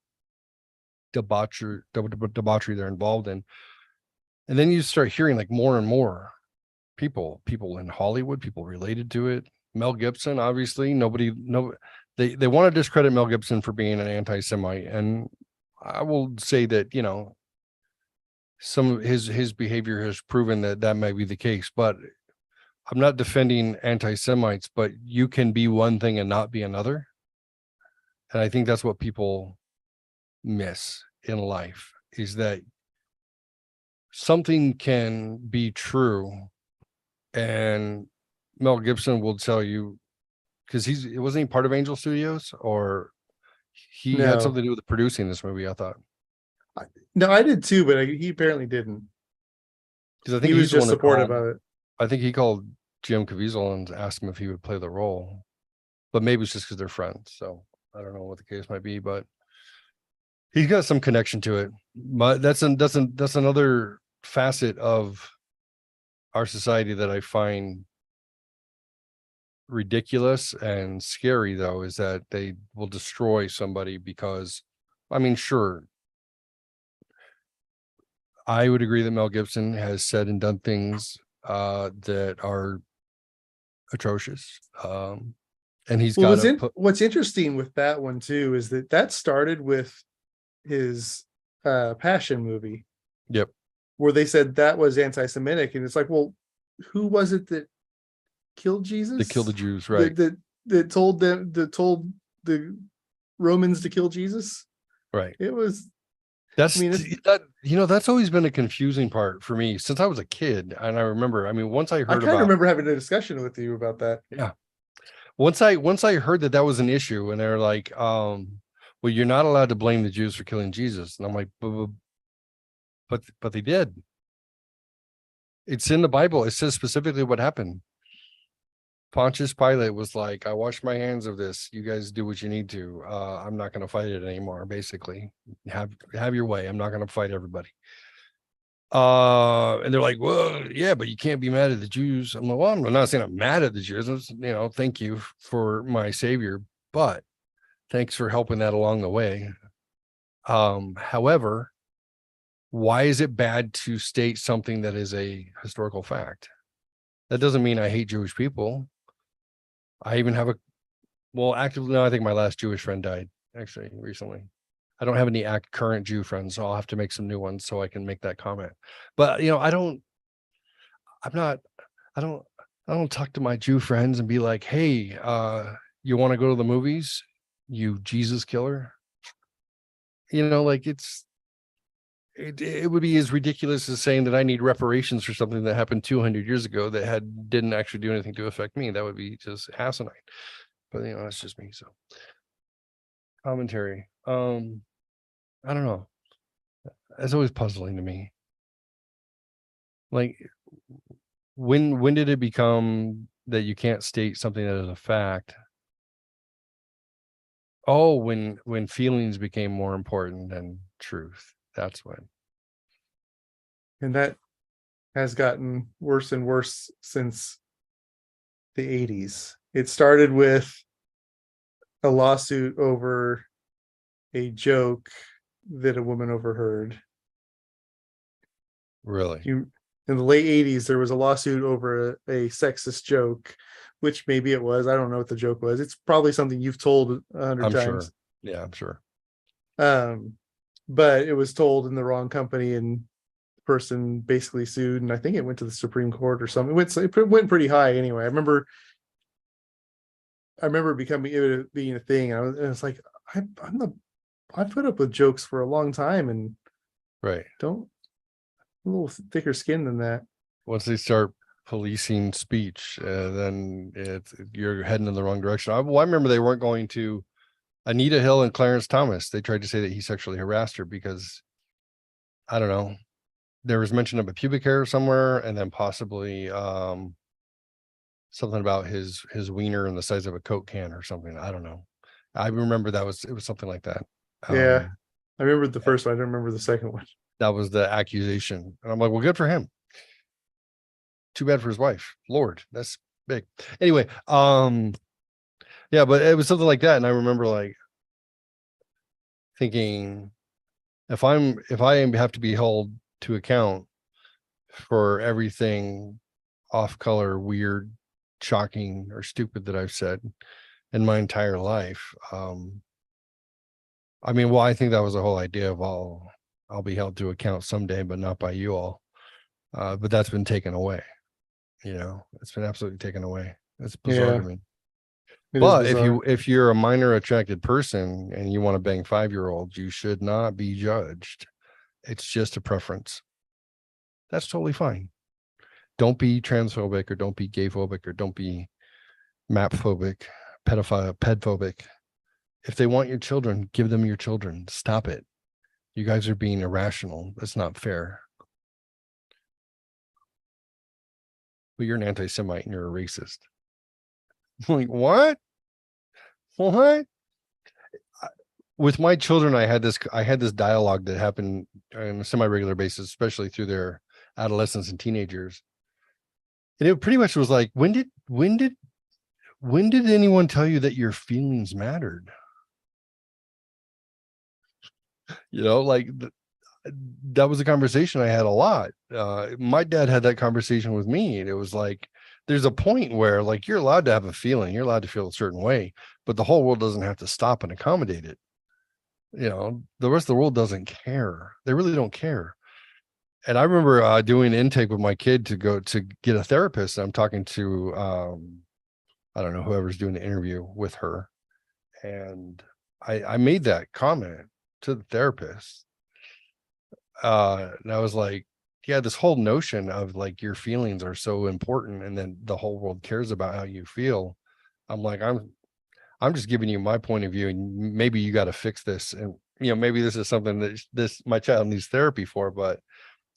debauchery they're involved in. And then you start hearing like more and more people in Hollywood, people related to it. Mel Gibson, obviously, they want to discredit Mel Gibson for being an anti-Semite, and I will say that, you know, some of his behavior has proven that might be the case. But I'm not defending anti-Semites, but you can be one thing and not be another. And I think that's what people miss in life, is that something can be true, and Mel Gibson will tell you, because wasn't he part of Angel Studios, or he had No. something to do with producing this movie, I thought. No, I did too, but he apparently didn't. Because I think He was he's the just one who supportive called- of it. I think he called Jim Caviezel and asked him if he would play the role, but maybe it's just because they're friends. So I don't know what the case might be, but he's got some connection to it. But that's another facet of our society that I find ridiculous and scary, though, is that they will destroy somebody because, I mean, sure, I would agree that Mel Gibson has said and done things that are atrocious. And he's Well, got what's interesting with that one too is that started with his Passion movie. Yep. Where they said that was anti-Semitic, and it's like, well, who was it that killed Jesus? to kill the Jews, right? That told the Romans to kill Jesus. Right. It was. That's, I mean, that's always been a confusing part for me since I was a kid. And I remember, I mean, once I I heard kind of about, remember having a discussion with you about that. yeah, once I heard that was an issue, and they're like, well, you're not allowed to blame the Jews for killing Jesus. And I'm like, but they did. It's in the Bible. It says specifically what happened. Pontius Pilate was like, I wash my hands of this. You guys do what you need to. I'm not going to fight it anymore. Basically, have your way. I'm not going to fight everybody. And they're like, well, yeah, but you can't be mad at the Jews. I'm like, well, I'm not saying I'm mad at the Jews. Thank you for my savior, but thanks for helping that along the way. However, why is it bad to state something that is a historical fact? That doesn't mean I hate Jewish people. I even have I think my last Jewish friend died actually recently. I don't have any current Jew friends, so I'll have to make some new ones so I can make that comment. But I don't talk to my Jew friends and be like, hey, you want to go to the movies, you Jesus killer? Like, it's it would be as ridiculous as saying that I need reparations for something that happened 200 years ago that didn't actually do anything to affect me. That would be just asinine. But that's just me. So commentary. I don't know. It's always puzzling to me. Like, when did it become that you can't state something that is a fact? Oh, when feelings became more important than truth. That's when. And that has gotten worse and worse since the 80s. It started with a lawsuit over a joke that a woman overheard. Really? In the late 80s, there was a lawsuit over a sexist joke, which maybe it was. I don't know what the joke was. It's probably something you've told 100 I'm times. sure. Yeah, I'm sure. But it was told in the wrong company, and the person basically sued, and I think it went to the Supreme Court or something. It went pretty high anyway. I remember it being a thing, and it's like, I put up with jokes for a long time, and Right. don't a little thicker skin than that. Once they start policing speech, then you're heading in the wrong direction. I remember they weren't going to Anita Hill and Clarence Thomas. They tried to say that he sexually harassed her because, I don't know, there was mention of a pubic hair somewhere, and then possibly something about his wiener and the size of a Coke can or something. I don't know. I remember it was something like that. Yeah, I remember the first one. I don't remember the second one. That was the accusation, and I'm like, well, good for him. Too bad for his wife. Lord, that's big. Anyway, yeah, but it was something like that, and I remember like thinking, if I have to be held to account for everything off color, weird, shocking, or stupid that I've said in my entire life, I mean, well, I think that was the whole idea of I'll be held to account someday, but not by you all. But that's been taken away. It's been absolutely taken away. It's bizarre to me. But if you're a minor attracted person and you want to bang 5-year-olds, you should not be judged. It's just a preference. That's totally fine. Don't be transphobic, or don't be gayphobic, or don't be map-phobic, pedphobic. If they want your children, give them your children. Stop it. You guys are being irrational. That's not fair. But you're an anti-Semite and you're a racist. I'm like, what? What? With my children, I had this dialogue that happened on a semi-regular basis, especially through their adolescence and teenagers. And it pretty much was like, when did anyone tell you that your feelings mattered? Like that was a conversation I had a lot. My dad had that conversation with me, and it was like, there's a point where like you're allowed to have a feeling, you're allowed to feel a certain way, but the whole world doesn't have to stop and accommodate it. The rest of the world doesn't care. They really don't care. And I remember doing an intake with my kid to go to get a therapist. I'm talking to I don't know, whoever's doing the interview with her, and I made that comment to the therapist. And I was like, yeah, this whole notion of like your feelings are so important, and then the whole world cares about how you feel. I'm like, I'm just giving you my point of view, and maybe you got to fix this. And maybe this is something that my child needs therapy for. But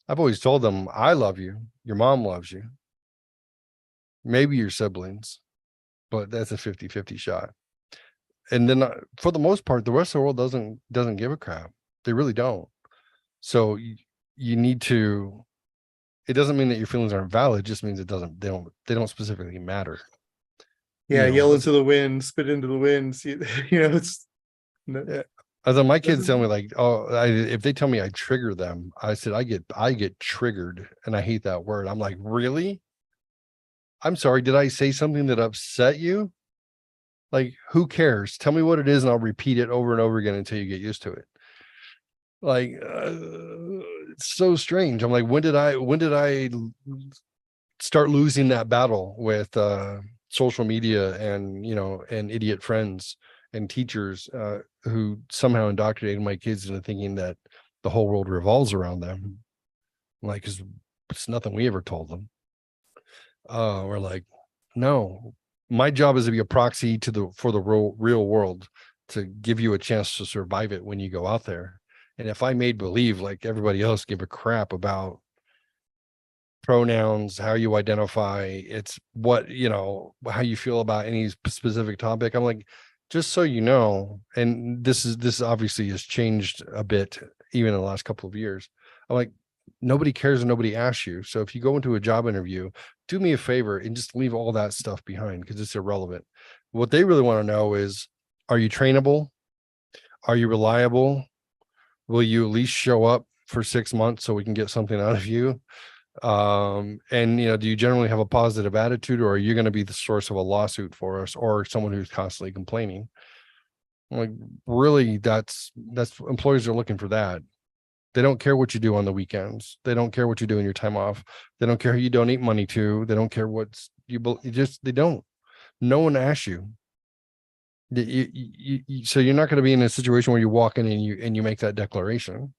I've always told them, I love you, your mom loves you, maybe your siblings, but that's a 50-50 shot. And then for the most part, the rest of the world doesn't give a crap. They really don't. So you need to, it doesn't mean that your feelings aren't valid. It just means they don't specifically matter. Yeah, yell into the wind, spit into the wind. See, it's. Yeah. As my kids tell me, like, if they tell me I trigger them, I said I get triggered, and I hate that word. I'm like, really? I'm sorry. Did I say something that upset you? Like, who cares? Tell me what it is, and I'll repeat it over and over again until you get used to it. Like, it's so strange. I'm like, when did I start losing that battle with social media and and idiot friends and teachers who somehow indoctrinated my kids into thinking that the whole world revolves around them. Like, 'cause it's nothing we ever told them. We're like, no, my job is to be a proxy for the real world, to give you a chance to survive it when you go out there. And if I made believe like everybody else give a crap about pronouns, how you identify, it's what, how you feel about any specific topic. I'm like, just so you know, and this obviously has changed a bit even in the last couple of years. I'm like, nobody cares and nobody asks you. So if you go into a job interview, do me a favor and just leave all that stuff behind, because it's irrelevant. What they really want to know is, are you trainable? Are you reliable? Will you at least show up for 6 months so we can get something out of you? And do you generally have a positive attitude, or are you going to be the source of a lawsuit for us, or someone who's constantly complaining? Like, really, that's employers are looking for that. They don't care what you do on the weekends. They don't care what you do in your time off. They don't care who you donate money to. They don't care they don't. No one asks you. So you're not going to be in a situation where you walk in and you make that declaration.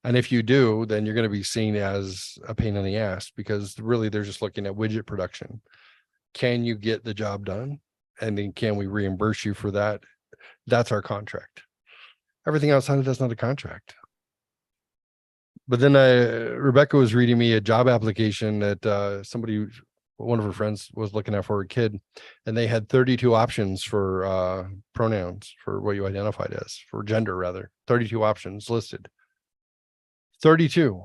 And if you do, then you're going to be seen as a pain in the ass, because really they're just looking at widget production. Can you get the job done? And then can we reimburse you for that? That's our contract. Everything outside of that's not a contract. But then Rebecca was reading me a job application that one of her friends was looking at for a kid, and they had 32 options for pronouns, for what you identified as, for gender rather. 32 options listed. 32.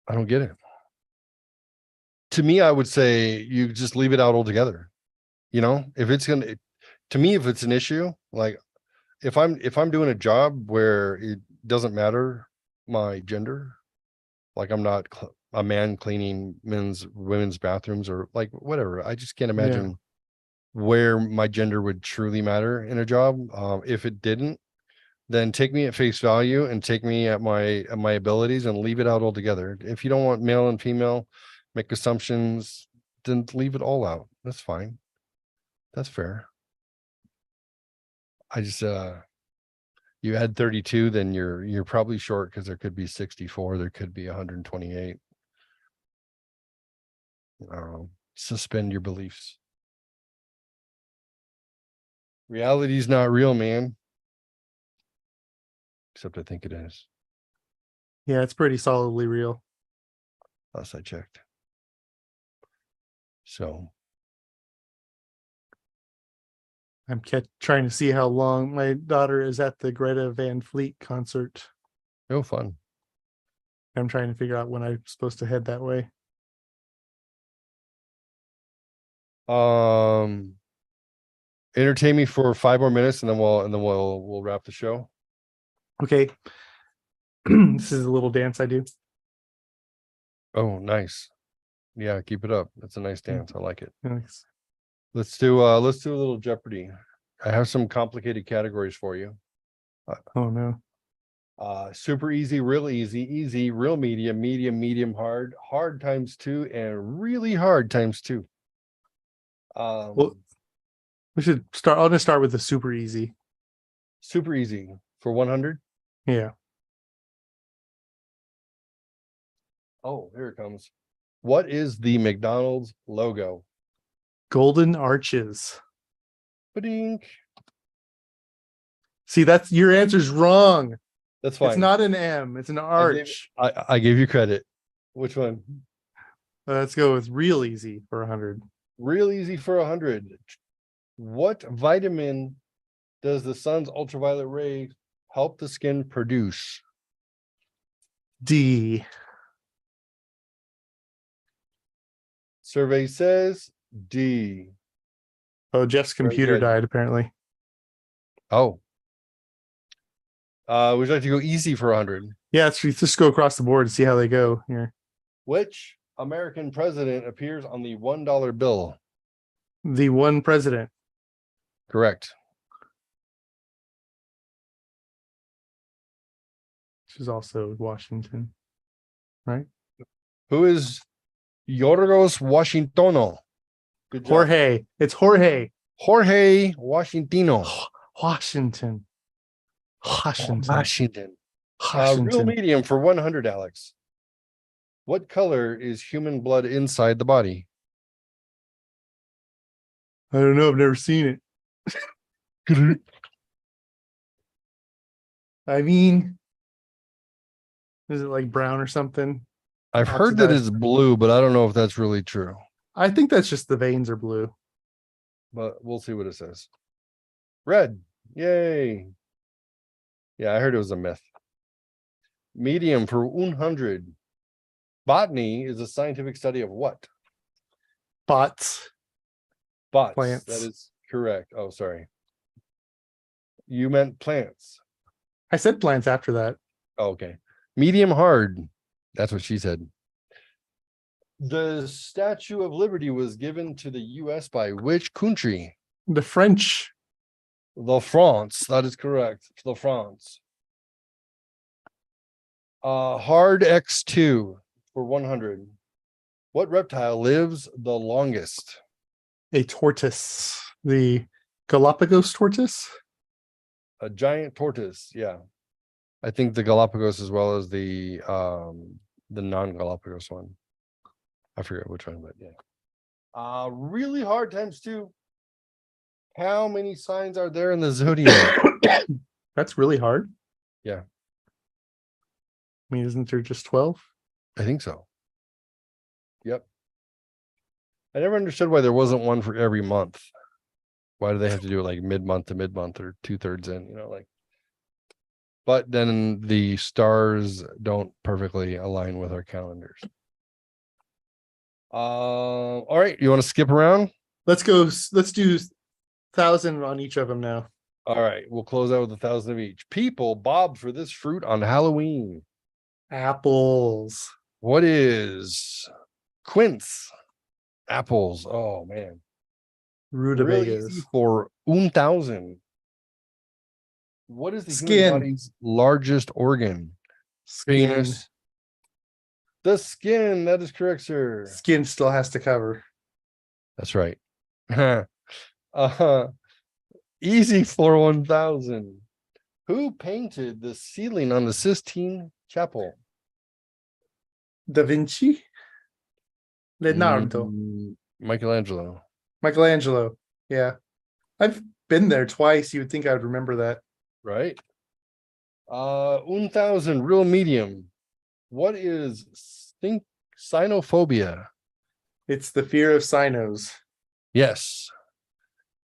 I don't get it. To me, I would say you just leave it out altogether. If it's if it's an issue, like if I'm doing a job where it doesn't matter my gender, like I'm not a man cleaning women's bathrooms or like whatever. I just can't imagine where my gender would truly matter in a job. If it didn't, then take me at face value and take me at my abilities and leave it out altogether. If you don't want male and female, make assumptions, then leave it all out. That's fine. That's fair. I just you add 32, then you're probably short, because there could be 64, there could be 128. I don't know. Suspend your beliefs. Reality's not real, man. Except I think it is. Yeah, it's pretty solidly real. Last I checked. So I'm trying to see how long my daughter is at the Greta Van Fleet concert. no fun. I'm trying to figure out when I'm supposed to head that way. Entertain me for 5 more minutes, and then we'll wrap the show. Okay. This is a little dance I do. Oh, nice. Yeah, keep it up. That's a nice dance. I like it. Nice. Let's do a little Jeopardy. I have some complicated categories for you. Oh no. Super easy, real medium, medium hard, hard times 2, and really hard times 2. Well, we should start. I'll just start with the super easy. Super easy for 100. Yeah. Oh, here it comes. What is the McDonald's logo? Golden arches. Ba-dink. See, that's your answer's wrong. That's fine. It's not an M, it's an arch. I gave you credit. Which one? Let's go with real easy for 100. Real easy for 100. What vitamin does the sun's ultraviolet rays help the skin produce? D. Survey says D. Oh, Jeff's computer good. died apparently. Oh. Would you like to go easy for 100? Yeah, let's just go across the board and see how they go here. Which American president appears on the $1 bill? The one president. Correct. Which is also Washington, right? Who is Yorgos Washington? Good job. Jorge. It's Jorge. Jorge Washingtino. Washington. Washington. Washington. Real Washington. medium for 100, Alex. What color is human blood inside the body? I don't know. I've never seen it. I mean, is it like brown or something? I've heard that Oxidized. it's blue, but I don't know if that's really true. I think that's just the veins are blue. But we'll see what it says. Red. Yay. Yeah, I heard it was a myth. Medium for 100. Botany is a scientific study of what? Bots. Bots. Plants. That is correct. Oh, sorry. You meant plants. I said plants after that. Oh, okay. Medium hard. That's what she said. The Statue of Liberty was given to the US by which country? The French. The France. That is correct. The France. Hard X2 for 100. What reptile lives the longest? A tortoise. The Galapagos tortoise. A giant tortoise. Yeah. I think the Galapagos as well as the non-Galapagos one. I forget which one, but yeah. Really hard times 2. How many signs are there in the zodiac? That's really hard. Yeah. I mean, isn't there just 12? I think so. Yep. I never understood why there wasn't one for every month. Why do they have to do it like mid-month to mid-month or 2/3 in, like. But then the stars don't perfectly align with our calendars. All right. You want to skip around? Let's go. Let's do 1,000 on each of them now. All right. We'll close out with 1,000 of each. People bob for this fruit on Halloween. Apples. What is quince? Apples. Oh, man. Really Rutabagas. easy for 1,000. What is the Skin. human body's largest organ? Skin. Penis. The skin. That is correct, sir. Skin still has to cover. That's right. Easy for 1,000. Who painted the ceiling on the Sistine Chapel? Da Vinci. Leonardo. Michelangelo. Michelangelo. Yeah. I've been there twice. You would think I would remember that. Right. 1,000 real medium. What is cynophobia? It's the fear of cynos. Yes.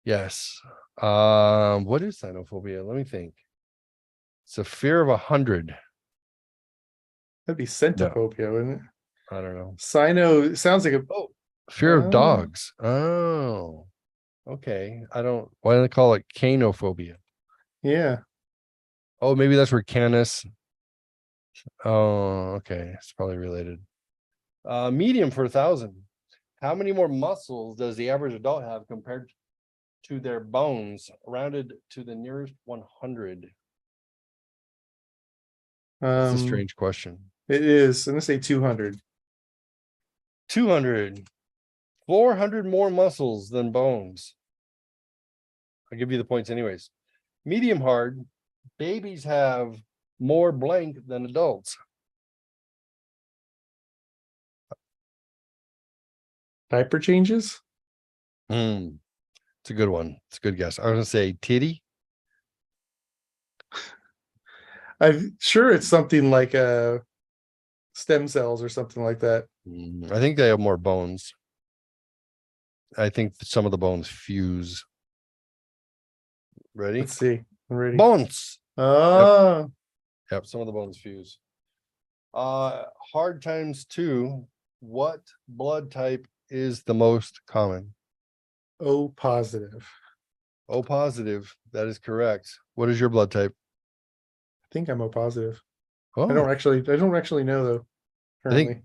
Yes. What is cynophobia? Let me think. It's a fear of 100. That'd be centophobia, wouldn't it? I don't know. Cyno sounds like a Fear of dogs. Oh. Okay. Why do they call it canophobia? yeah. Oh, maybe that's where canis. Oh, okay. It's probably related. Medium for 1,000. How many more muscles does the average adult have compared to their bones, rounded to the nearest 100? It's a strange question. It is. I'm gonna say 200. 200. 400 more muscles than bones. I'll give you the points anyways. Medium hard. Babies have more blank than adults. Diaper changes. It's a good one. It's a good guess. I was gonna say titty. I'm sure it's something like stem cells or something like that. I think they have more bones. I think some of the bones fuse. Ready? Let's see. I'm ready. Bones. Oh, Yep, some of the bones fuse. Hard times 2. What blood type is the most common? O positive. O positive. That is correct. What is your blood type? I think I'm O positive. Oh, I don't actually know though. I think Currently.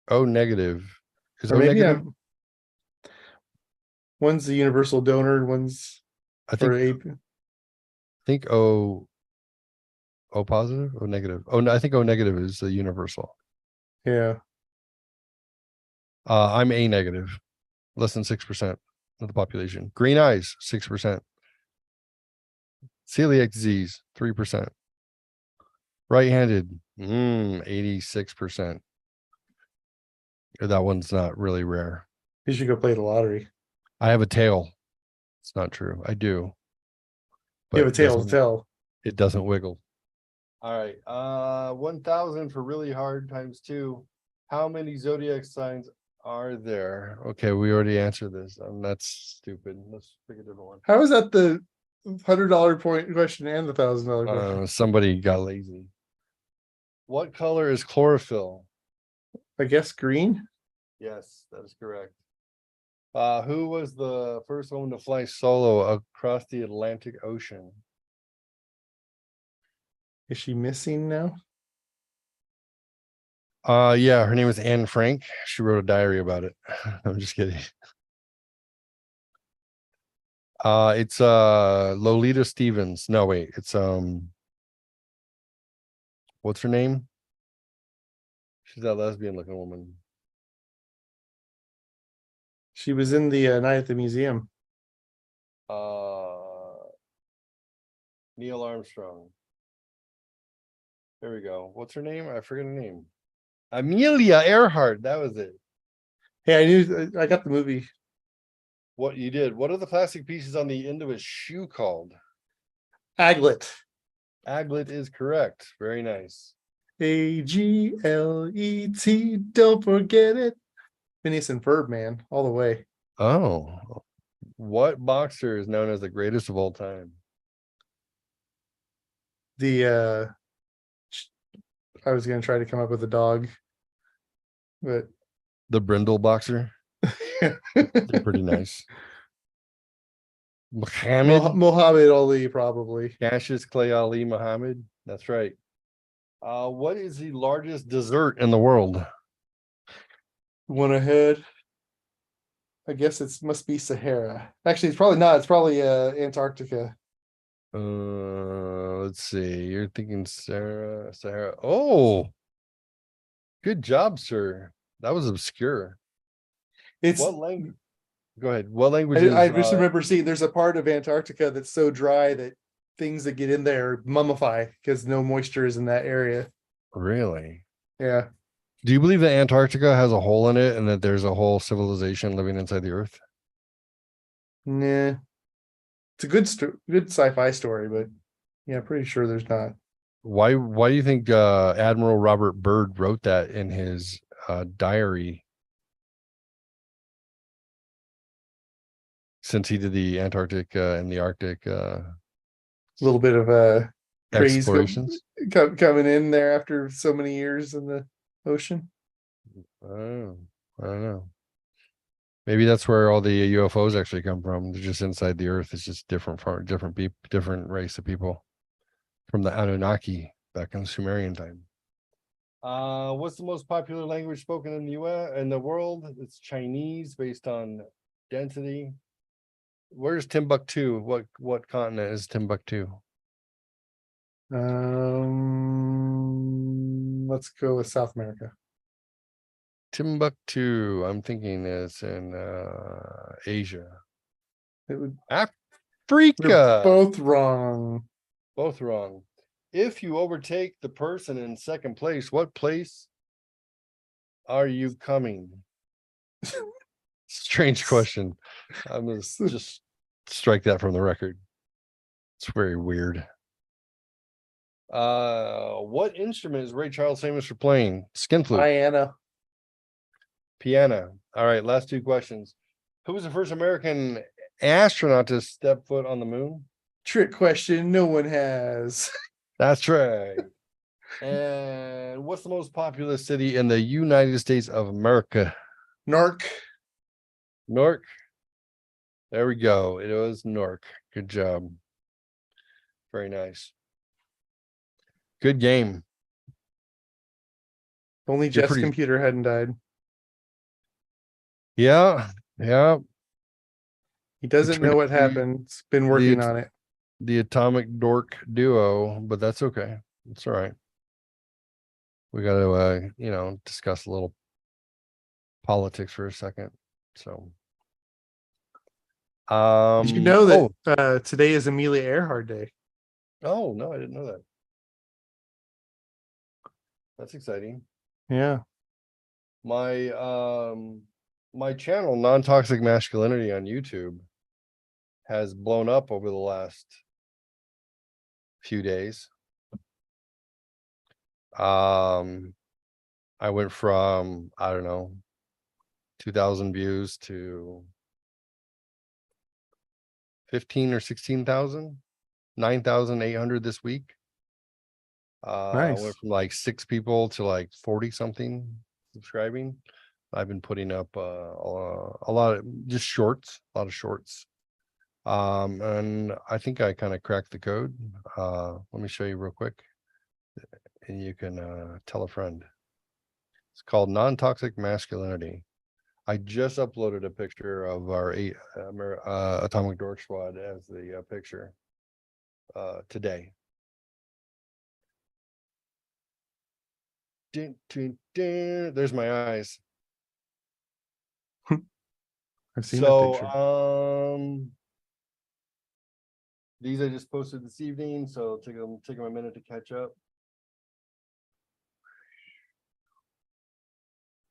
O negative. Is Or O maybe negative? one's the universal donor, one's I for think O positive, O negative. Oh no, I think O negative is the universal. yeah. I'm A negative, less than 6%. of the population. Green eyes, 6%. Celiac disease, 3%. Right-handed, 86%. That one's not really rare. You should go play the lottery. I have a tail. It's not true. I do. You have a it tail to doesn't- tell. It doesn't wiggle. All right. 1,000 for really hard times 2. How many zodiac signs are there? Okay, we already answered this. That's stupid. Let's pick a different one. How is that the $100 point question and the $1,000 question? Somebody got lazy. What color is chlorophyll? I guess green. Yes, that is correct. Who was the first woman to fly solo across the Atlantic Ocean? Is she missing now? Yeah, her name is Anne Frank. She wrote a diary about it. I'm just kidding. It's Lolita Stevens. No, wait, it's what's her name? She's that lesbian looking woman. She was in the night at the museum. Neil Armstrong. There we go. What's her name? I forget her name. Amelia Earhart. That was it. Hey, I knew I got the movie. What you did. What are the plastic pieces on the end of a shoe called? Aglet. Aglet is correct. Very nice. AGLET. Don't forget it. Phineas and Ferb, man, all the way. Oh, what boxer is known as the greatest of all time? The I was gonna try to come up with a dog, but The Brindle boxer. They're pretty nice. Muhammad. Muhammad Ali, probably. Cassius Clay Ali Muhammad. That's right. What is the largest dessert in the world? One ahead. I guess it must be Sahara. Actually, it's probably not. It's probably Antarctica. Let's see. You're thinking Sahara. Oh, good job, sir. That was obscure. It's. What language? Go ahead. What language I is just remember seeing there's a part of Antarctica that's so dry that things that get in there mummify because no moisture is in that area. really? Yeah. Do you believe that Antarctica has a hole in it and that there's a whole civilization living inside the earth? Nah. It's a good good sci-fi story, but yeah, pretty sure there's not. Why do you think Admiral Robert Byrd wrote that in his diary? Since he did the Antarctic and the Arctic A little bit of a craze explorations. coming in there after so many years in the ocean. Oh, I don't know. Maybe that's where all the UFOs actually come from. They're just inside the earth. It's just different for different people, different race of people from the Anunnaki back in the Sumerian time. What's the most popular language spoken in the US in the world? It's Chinese based on density. Where's Timbuktu? What continent is Timbuktu? Let's go with South America. Timbuktu, I'm thinking is in Asia. It would. Africa. They're both wrong. Both wrong. If you overtake the person in second place, what place are you coming? Strange question. I'm gonna just strike that from the record. It's very weird. What instrument is Ray Charles famous for playing? Skin flute. Diana. Piano. All right, last 2 questions. Who was the first American astronaut to step foot on the moon? Trick question. No one has. That's right. And what's the most populous city in the United States of America? Narc. Newark. There we go. It was Newark. Good job. Very nice. Good game. Only You're Jeff's pretty- computer hadn't died. Yeah. He doesn't know what Between happened. It's been working the- on it. The atomic dork duo, but that's okay. It's all right. We got to discuss a little politics for a second. So Did you know that today is Amelia Earhart Day? Oh, no, I didn't know that. That's exciting. Yeah. My channel, Non-Toxic Masculinity on YouTube, has blown up over the last few days. I went from, I don't know, 2,000 views to 15 or 16,000, 9,800 this week. I Nice. went from like 6 people to like 40 something subscribing. I've been putting up a lot of just shorts, a lot of shorts. And I think I kind of cracked the code. Let me show you real quick, and you can tell a friend. It's called Non-Toxic Masculinity. I just uploaded a picture of our Atomic Dork Squad as the picture today. Dun, dun, dun. There's my eyes. I've seen that picture. So these I just posted this evening, so take them a minute to catch up.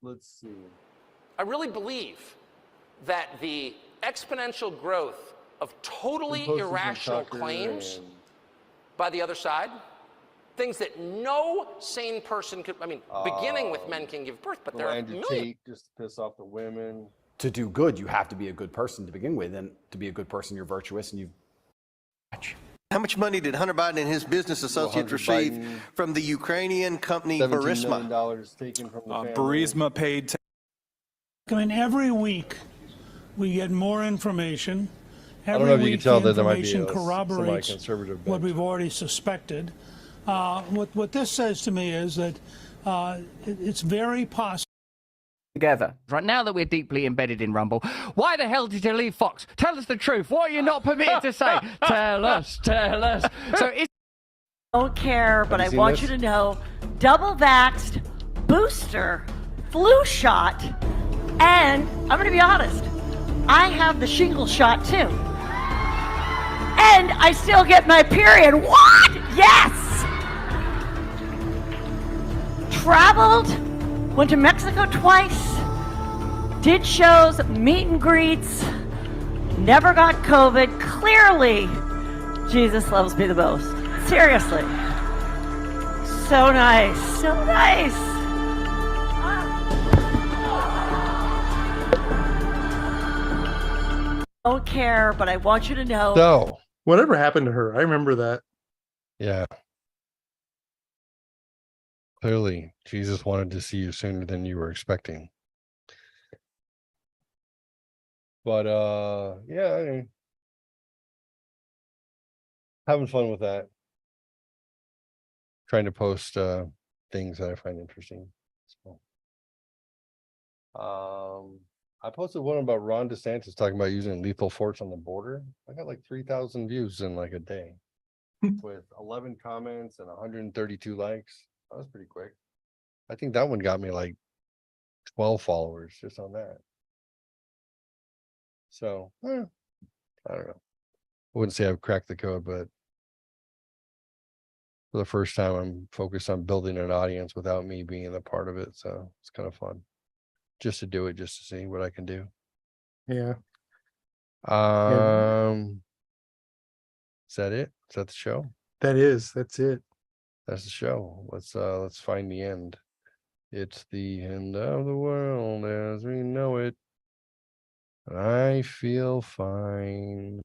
Let's see. I really believe that the exponential growth of totally Posted some irrational Tucker claims and- by the other side, things that no sane person could, I mean, beginning with men can give birth, but there are Andrew millions. Tate just to piss off the women. To do good, you have to be a good person to begin with, and to be a good person, you're virtuous, and you. How much money did Hunter Biden and his business associates Hunter receive Biden, from the Ukrainian company $17 Burisma? million taken from the family. Burisma paid. I mean, every week we get more information. I don't know if you can tell the that there might be information a corroborates semi-conservative what bent. we've already suspected. What this says to me is that it's very possible. Together. Right now that we're deeply embedded in Rumble, why the hell did you leave Fox? Tell us the truth. What are you not permitted to say? Tell us, tell us. So it's Don't care, but I seen want this? you to know, double vaxxed, booster, flu shot, and I'm going to be honest, I have the shingle shot too. And I still get my period. What? Yes! Traveled, went to Mexico twice, did shows, meet and greets, never got COVID. Clearly, Jesus loves me the most. Seriously. So nice. So nice. Don't care, but I want you to know. So, Whatever happened to her? I remember that. yeah. Clearly, Jesus wanted to see you sooner than you were expecting. But yeah, I mean, having fun with that. Trying to post things that I find interesting. So, I posted one about Ron DeSantis talking about using lethal force on the border. I got like 3,000 views in like a day with 11 comments and 132 likes. That was pretty quick. I think that one got me like 12 followers just on that. So, I don't know. I wouldn't say I've cracked the code, but for the first time, I'm focused on building an audience without me being a part of it. So it's kind of fun just to do it, just to see what I can do. Yeah. Is that it? Is that the show? That's it. That's the show. Let's find the end. It's the end of the world as we know it. I feel fine.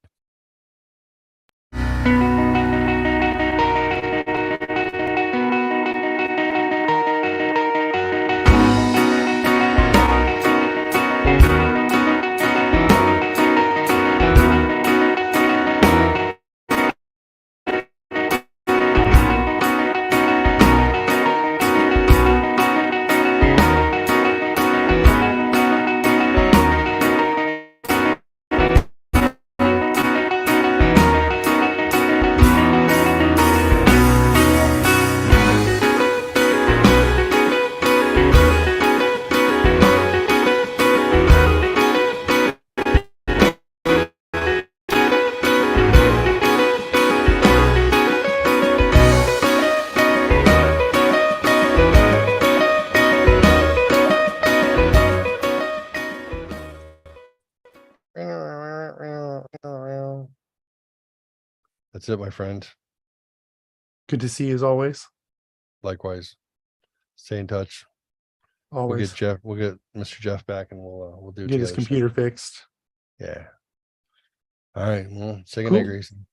That's it, my friend. Good to see you as always. Likewise. Stay in touch. We'll Always. get Jeff. We'll get Mr. Jeff back, and we'll do it Get his together soon. computer fixed. Yeah. All right. Well, say Cool. goodnight, Grayson.